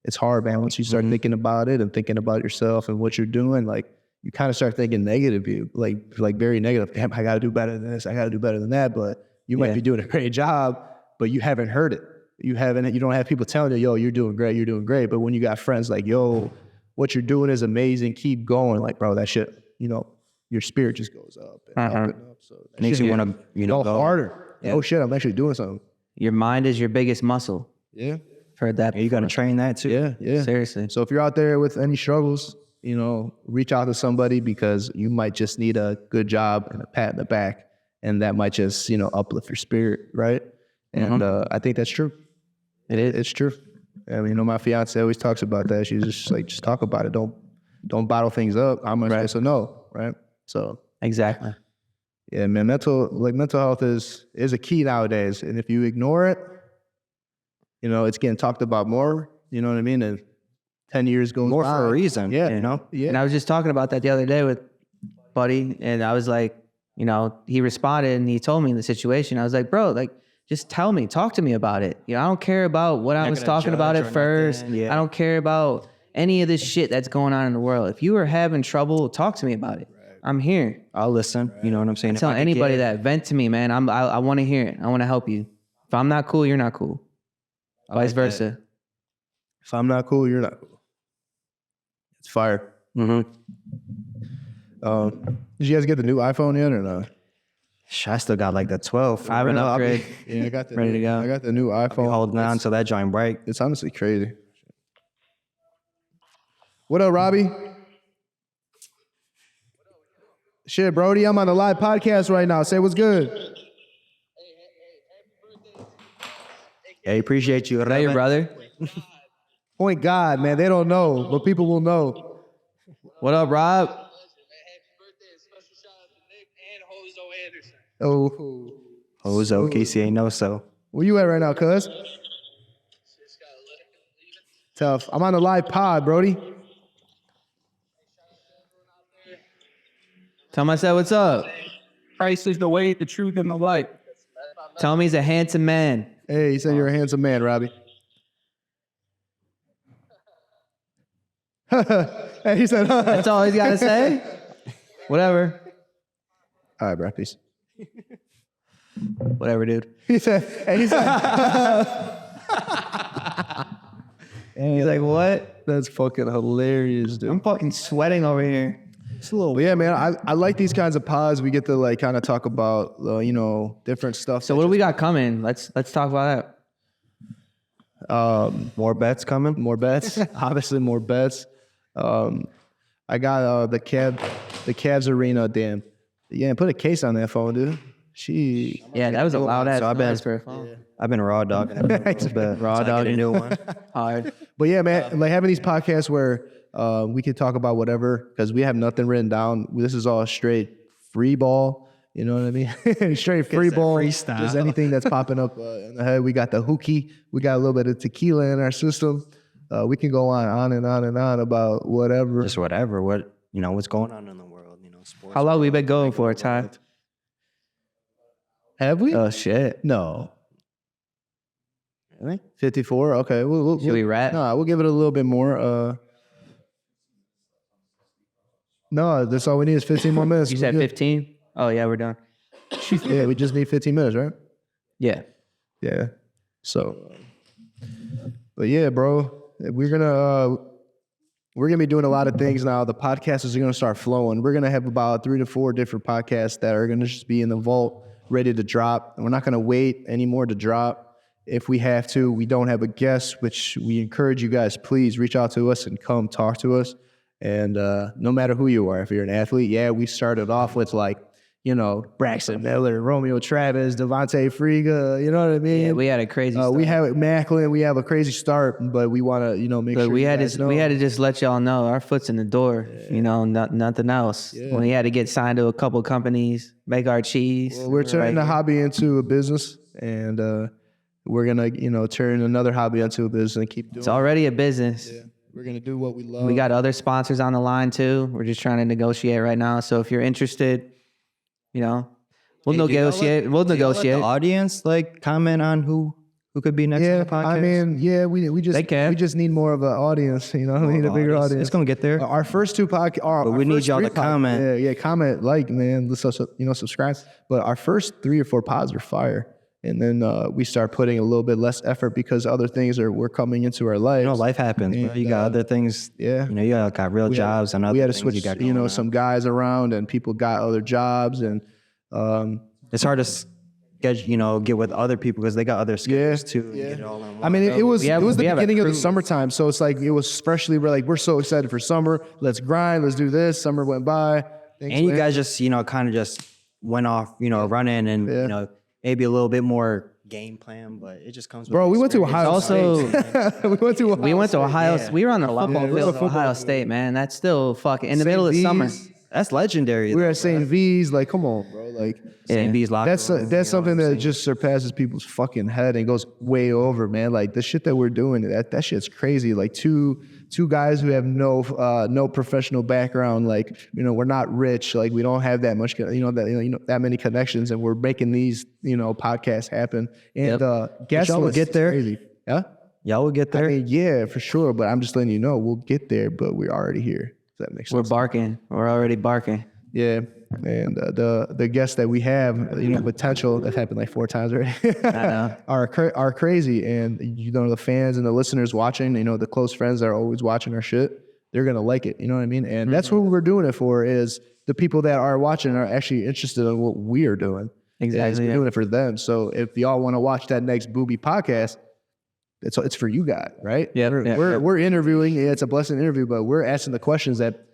it's hard, man. Once you start thinking about it and thinking about yourself and what you're doing, like you kind of start thinking negative, like very negative. Damn, I got to do better than this. I got to do better than that. But you might be doing a great job, but you haven't heard it. You don't have people telling you, yo, you're doing great. But when you got friends like, yo, what you're doing is amazing. Keep going. Like, bro, that shit, your spirit just goes up and up and up. So that Makes you want to, go harder. Yeah. Oh shit, I'm actually doing something. Your mind is your biggest muscle. Yeah. Heard that. You got to train that too. Yeah. Seriously. So if you're out there with any struggles, reach out to somebody because you might just need a good job and a pat in the back. And that might just, uplift your spirit, right? And I think that's true. It is. It's true. I mean, my fiance always talks about that. She's just like, just talk about it. Don't bottle things up. I'm gonna say so no, right? So exactly. Yeah, man. Mental health is a key nowadays, and if you ignore it, it's getting talked about more. You know what I mean? And 10 years goes more by. for a reason. Yeah, Yeah. And I was just talking about that the other day with Buddy, and I was like, he responded and he told me the situation. I was like, bro, like, just tell me, talk to me about it. I don't care about what I was talking about at first. I don't care about any of this shit that's going on in the world. If you are having trouble, talk to me about it. Right. I'm here. I'll listen. You know what I'm saying? Tell anybody that, vent to me, man. I want to hear it. I want to help you. If I'm not cool, you're not cool. Vice versa. If I'm not cool, you're not cool. It's fire. Did you guys get the new iPhone yet or not? I still got like the 12. I have an upgrade. Yeah, I got the ready to go. I got the new iPhone. Holding on to that giant bright. It's honestly crazy. What up, Robbie? Shit, Brody, I'm on a live podcast right now. Say what's good. Yeah, appreciate you. Hey, brother. Point God, man. They don't know, but people will know. What up, Rob? Oh, Hozo, Casey ain't know so. Where you at right now, cuz? Tough. I'm on a live pod, Brody. Tell him I said, what's up? Christ is the way, the truth, and the light. Tell him he's a handsome man. Hey, he said you're a handsome man, Robbie. Hey, he said, That's all he's got to say? Whatever. All right, bro, peace. Whatever, dude. He said, and he said, And he's like, what? that's fucking hilarious, dude. I'm fucking sweating over here. It's a little, but yeah, man, I like these kinds of pods. We get to like kind of talk about, different stuff. So what do we got coming? Let's talk about that. More bets coming? More bets, obviously more bets. I got the Cavs arena, damn. Yeah, put a case on that phone, dude. Yeah, that was a loud ass. So I've been raw dogging it. Raw dogging a new one. Hard. But yeah, man, like having these podcasts where we can talk about whatever because we have nothing written down. This is all straight free ball. You know what I mean? Straight free ball. freestyle. Just anything that's popping up in the head. We got the hookah. We got a little bit of tequila in our system. We can go on and on and on about whatever. Just whatever. What's going on in the world? Sports. How long we been going for, Ty? Have we? Oh shit. No. Really? 54. Okay. Should we wrap? No, we'll give it a little bit more. No, that's all we need is 15 more minutes. You said 15? Oh yeah, we're done. Yeah, we just need 15 minutes, right? Yeah. Yeah. So, but yeah, bro, we're gonna be doing a lot of things now. The podcasts are gonna start flowing. We're gonna have about 3 to 4 different podcasts that are gonna just be in the vault, ready to drop. And we're not gonna wait anymore to drop. If we have to, we don't have a guest, which we encourage you guys, please reach out to us and come talk to us. And no matter who you are, if you're an athlete, yeah, we started off with Braxton Miller, Romeo Travis, Devontae Friga, you know what I mean? Yeah, we had a crazy start. We have Macklin, we have a crazy start, but we want to, make But sure we had guys know. we had to just let y'all know our foot's in the door. Nothing else. Yeah. We had to get signed to a couple companies, make our cheese. Well, we're turning the hobby into a business, and we're gonna, turn another hobby into a business and keep doing. It's already a business. Yeah. We're gonna do what we love. We got other sponsors on the line too. We're just trying to negotiate right now. So if you're interested, we'll negotiate. We'll negotiate. The audience comment on who could be next on the podcast. I mean, we just need more of an audience. We need a bigger audience. It's gonna get there. Our first 2 podcasts, But we need y'all to comment. Yeah, comment, man. Let's subscribe. But our first 3 or 4 pods are fire, and then we start putting a little bit less effort because other things were coming into our lives. Life happens, bro. You got other things. Yeah. You got real jobs and other we had to things switch, you got going on. some guys around, and people got other jobs, and It's hard to get with other people because they got other skills too. And get it all in one. I mean, it was the beginning of the crew. summertime, so it's like it was freshly. We're so excited for summer. Let's grind. Let's do this. Summer went by. And you guys just kind of just went off, running and maybe a little bit more game plan, but it just comes with Bro, we went to experience. Ohio State. We went to Ohio. Yeah. We were on the football we were field on at Ohio State, man. That's still fucking in the middle of summer. That's legendary. We were at St. V's. Like, come on, bro. Like, St. V's locker that's room, that's something that just surpasses people's fucking head and goes way over, man. Like the shit that we're doing, that shit's crazy. Like two guys who have no professional background. Like, we're not rich. Like, we don't have that much, that many connections, and we're making these, podcasts happen. And guest y'all will list get is there. crazy. Yeah. Y'all will get there. I mean, yeah, for sure. But I'm just letting you know, we'll get there. But we're already here. Does that make sense? We're barking. We're already barking. Yeah, and the guests that we have, potential that happened like 4 times already, know. are crazy, and the fans and the listeners watching, the close friends that are always watching our shit, they're gonna like it. You know what I mean? And that's what we're doing it for. Is the people that are watching are actually interested in what we are doing. Exactly. We're doing it for them. So if y'all want to watch that next Booby podcast, it's for you guys, right? Yeah. We're interviewing. Yeah, it's a blessing interview, but we're asking the questions that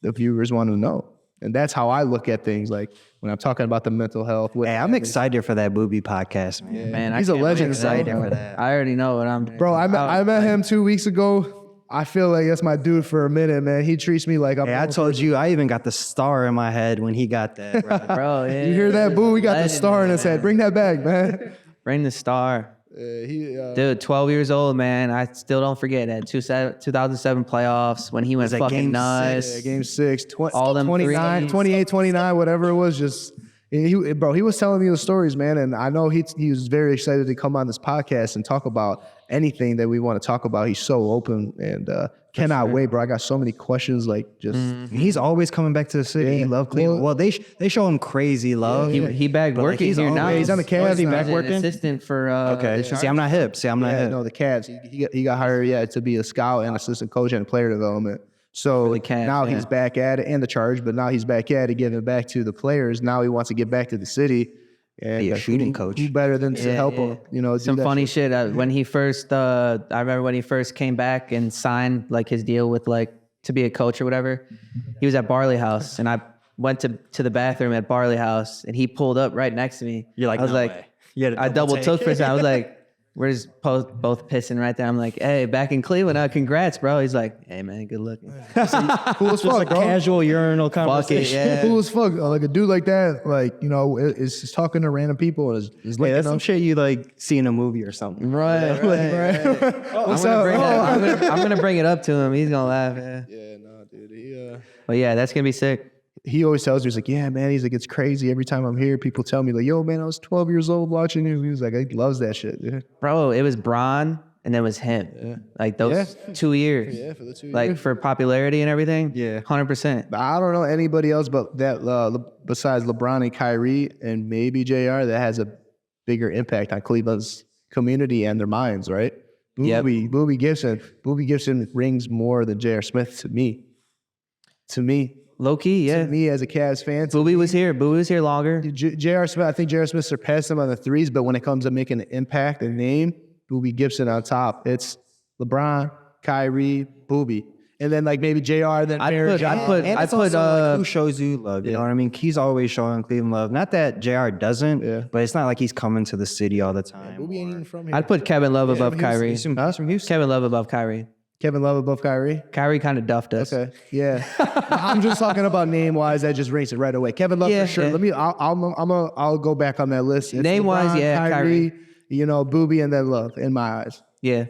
the viewers want to know. And that's how I look at things. Like when I'm talking about the mental health. Hey, I'm excited for that Booby podcast, man. Yeah. Man, He's a legend. I'm excited bro. for that. I already know what I'm. Bro, I met him 2 weeks ago. I feel like that's my dude for a minute, man. He treats me like I'm. Hey, I told you, I even got the star in my head when he got that. Bro. Bro, yeah. You hear that, boo? We got the Legend, star in his man. head. Bring that back, man. Bring the star. Dude, 12 years old, man. I still don't forget that 2007 playoffs when he went that fucking game nuts. Yeah, game 6, All them 29, threes. 28, 29, whatever it was. Just he was telling me the stories, man, and I know he was very excited to come on this podcast and talk about anything that we want to talk about. He's so open and cannot wait, bro. I got so many questions, like just. He's always coming back to the city. Yeah. He loves Cleveland. Well, they show him crazy love. He back But, like, working he's here now. always- He's on the Cavs. He's Back an working? assistant for Okay. the See, I'm not hip. Yeah, no, the Cavs. He got hired, to be a scout and assistant coach and player development. So the Cavs, now yeah. he's back at it, and the Charge, but now he's back at it, giving back to the players. Now he wants to get back to the city. And Be a shooting coach. Who better than to help him? Do Some that funny shit. shit. When he first, I remember when he first came back and signed like his deal with like to be a coach or whatever. He was at Barley House, and I went to the bathroom at Barley House, and he pulled up right next to me. You're like, I was no like, way. You had a I double take. took for a second. I was like, we're just both pissing right there. I'm like, hey, back in Cleveland, congrats, bro. He's like, hey, man, good looking. Cool as fuck, bro. Casual urinal Fuck it, conversation. yeah. Cool as fuck. Like a dude like that, like, you know, is just talking to random people and is Yeah, licking that's them. some shit you like see in a movie or something. Right. What's I'm up? gonna bring it up to him. He's gonna laugh. Yeah. Yeah, no, dude. But yeah, that's gonna be sick. He always tells me, he's like, yeah, man. He's like, it's crazy. Every time I'm here, people tell me, like, yo, man, I was 12 years old watching you. He was like, he loves that shit, dude. Bro, it was Braun and then it was him. Like those 2 years. Yeah, for the 2 years. Like for popularity and everything. Yeah. 100%. I don't know anybody else but that besides LeBron and Kyrie and maybe JR that has a bigger impact on Cleveland's community and their minds, right? Yep. Boobie Gibson rings more than J.R. Smith to me. To me. Low key, yeah. To me as a Cavs fan. Boobie was here. Boobie was here longer. J.R. Smith, I think J.R. Smith surpassed him on the threes, but when it comes to making an impact and name, Boobie Gibson on top. It's LeBron, Kyrie, Boobie. And then like maybe JR, then I'd put And it's also like who shows you love. You know what I mean? He's always showing Cleveland love. Not that JR doesn't, but it's not like he's coming to the city all the time. Boobie ain't even from here. I'd put Kevin Love above Kyrie. He's from Houston. Kevin Love above Kyrie. Kevin Love above Kyrie. Kyrie kind of duffed us. Okay. Yeah. I'm just talking about name wise. That just ranks it right away. Kevin Love Yeah, for sure. yeah. I'll go back on that list. It's Name wise, LeBron, yeah, Kyrie. you know, Boobie and then Love in my eyes. Yeah,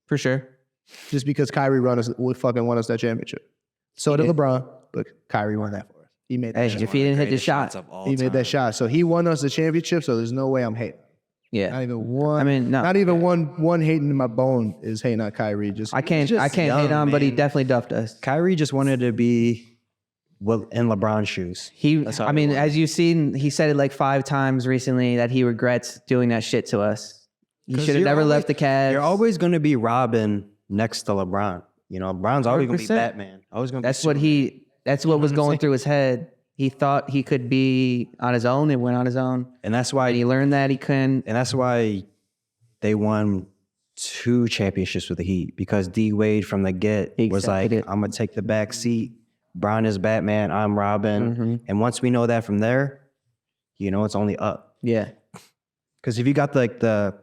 for sure. Just because Kyrie won us that championship. So did LeBron, but Kyrie won that for us. He made that Hey, shot. if he didn't hit the shot, He made that shot. So he won us the championship. So there's no way I'm hating. yeah. Not even one. I mean, no. Not even one hating in my bone is hating on Kyrie. Just I can't just hate young, on, but he man. definitely duffed us. Kyrie just wanted to be in LeBron's shoes. I mean, as you've seen, he said it like 5 times recently that he regrets doing that shit to us. He 'Cause should have you're never always- left the Cavs. You're always going to be Robin next to LeBron. You know, LeBron's always going to be 100%. Batman. Always going to be That's what was going through his head. He thought he could be on his own and went on his own. And that's why And he learned that he couldn't. And that's why they won 2 championships with the Heat, because D Wade from the get He was like, accepted it. I'm gonna take the back seat. Bron is Batman. I'm Robin. Mm-hmm. And once we know that from there, you know, it's only up. Yeah. Because if you got like the,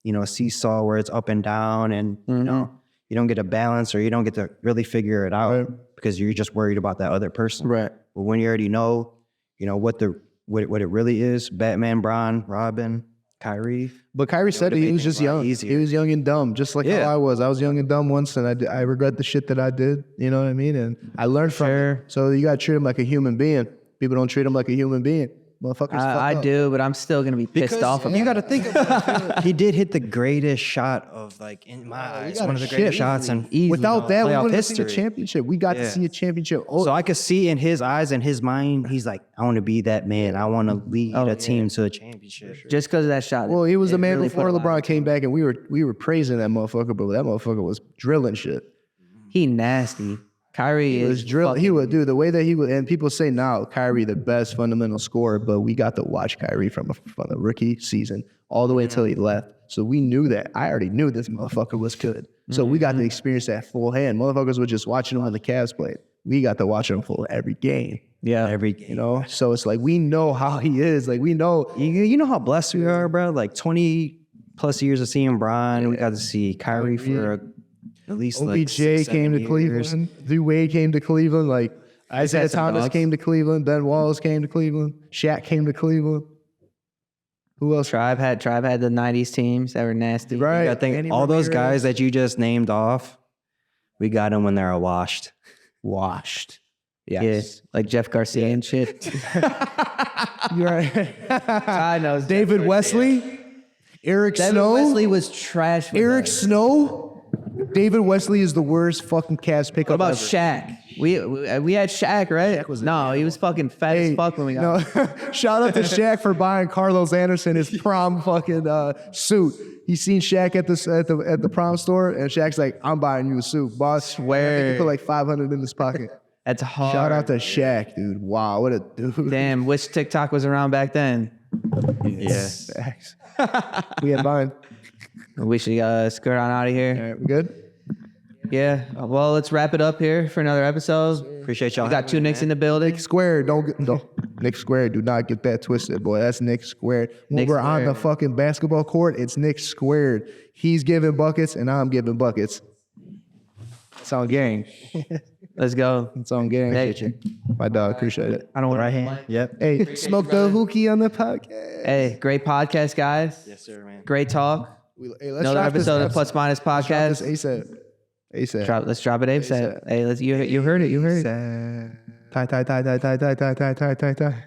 you know, seesaw where it's up and down, and you know, you don't get a balance, or you don't get to really figure it out because you're just worried about that other person. Right. But when you already know, you know what it really is: Batman, Bron, Robin, Kyrie. But Kyrie said would've he made was things just a lot young. easier. He was young and dumb, just like Yeah. how I was. I was young and dumb once, and I regret the shit that I did. You know what I mean? And I learned from it. So you got to treat him like a human being. People don't treat him like a human being. Motherfuckers fuck I up. do, but I'm still going to be pissed off about You it. got to think about it. He did hit the greatest shot of, like, in my eyes, one of the greatest shots in Without that, we playoff wouldn't have seen a history. championship. We got to Yeah. see a championship. Oh, So I could see in his eyes and his mind, he's like, I want to be that man. I want to lead a team to a championship. Just because of that shot. well, he was the it man really before put a lot LeBron came back, and we were praising that motherfucker, but that motherfucker was drilling shit. He nasty. Kyrie He was is drilling. He fucking- would do the way that he would, and people say now Kyrie the best fundamental scorer, but we got to watch Kyrie from the rookie season all the way until he left. So we knew that. I already knew this motherfucker was good. So we got to experience that full hand. Motherfuckers were just watching him when the Cavs played. We got to watch him full every game. Yeah. Every game. You know, so it's like we know how he is. Like we know. You know how blessed we are, bro? Like 20 plus years of seeing Bron. We got to see Kyrie for at least like OBJ 6, 7 came to years. Cleveland. D Wade came to Cleveland. Like Isaiah had some Thomas dogs. came to Cleveland. Ben Wallace came to Cleveland. Shaq came to Cleveland. Who else? Tribe had the 90s teams that were nasty. Right. I think Andy all those Ramirez. guys that you just named off, we got them when they're washed. Washed. Yeah. Yes. Like Jeff Garcia and shit. You're right. I know. David Wesley. Eric David Snow. Wesley was trash. with Eric us. Snow. David Wesley is the worst fucking Cavs pickup What about ever. Shaq? We had Shaq, right? he was fucking fat as fuck when we got him. No, shout out to Shaq for buying Carlos Anderson his prom fucking suit. He seen Shaq at the prom store, and Shaq's like, "I'm buying you a suit, boss." Swear. I think he put like $500 in his pocket. That's hard. Shout out to Shaq, dude. Wow, what a dude. Damn, wish TikTok was around back then. Yes. Facts. We had mine. We should skirt on out of All here. right, we good? Yeah. Well, let's wrap it up here for another episode. Appreciate y'all. We got two Knicks in the building. Square. Don't. Nick Squared. Do not get that twisted, boy. That's Nick Squared. When Nick we're on the Squared. fucking basketball court, it's Nick Squared. He's giving buckets, and I'm giving buckets. It's on gang. Let's go. It's on gang. Hey. My dog, appreciate it. I don't want Right hand. Yep. Hey, smoke the hookie on the podcast. Hey, great podcast, guys. Yes, sir, man. Great talk. Hey, let's Another drop this episode of episode. Plus Minus Drop this Podcast. ASAP. Let's drop it ASAP. Hey, you heard it. You heard it. Tie.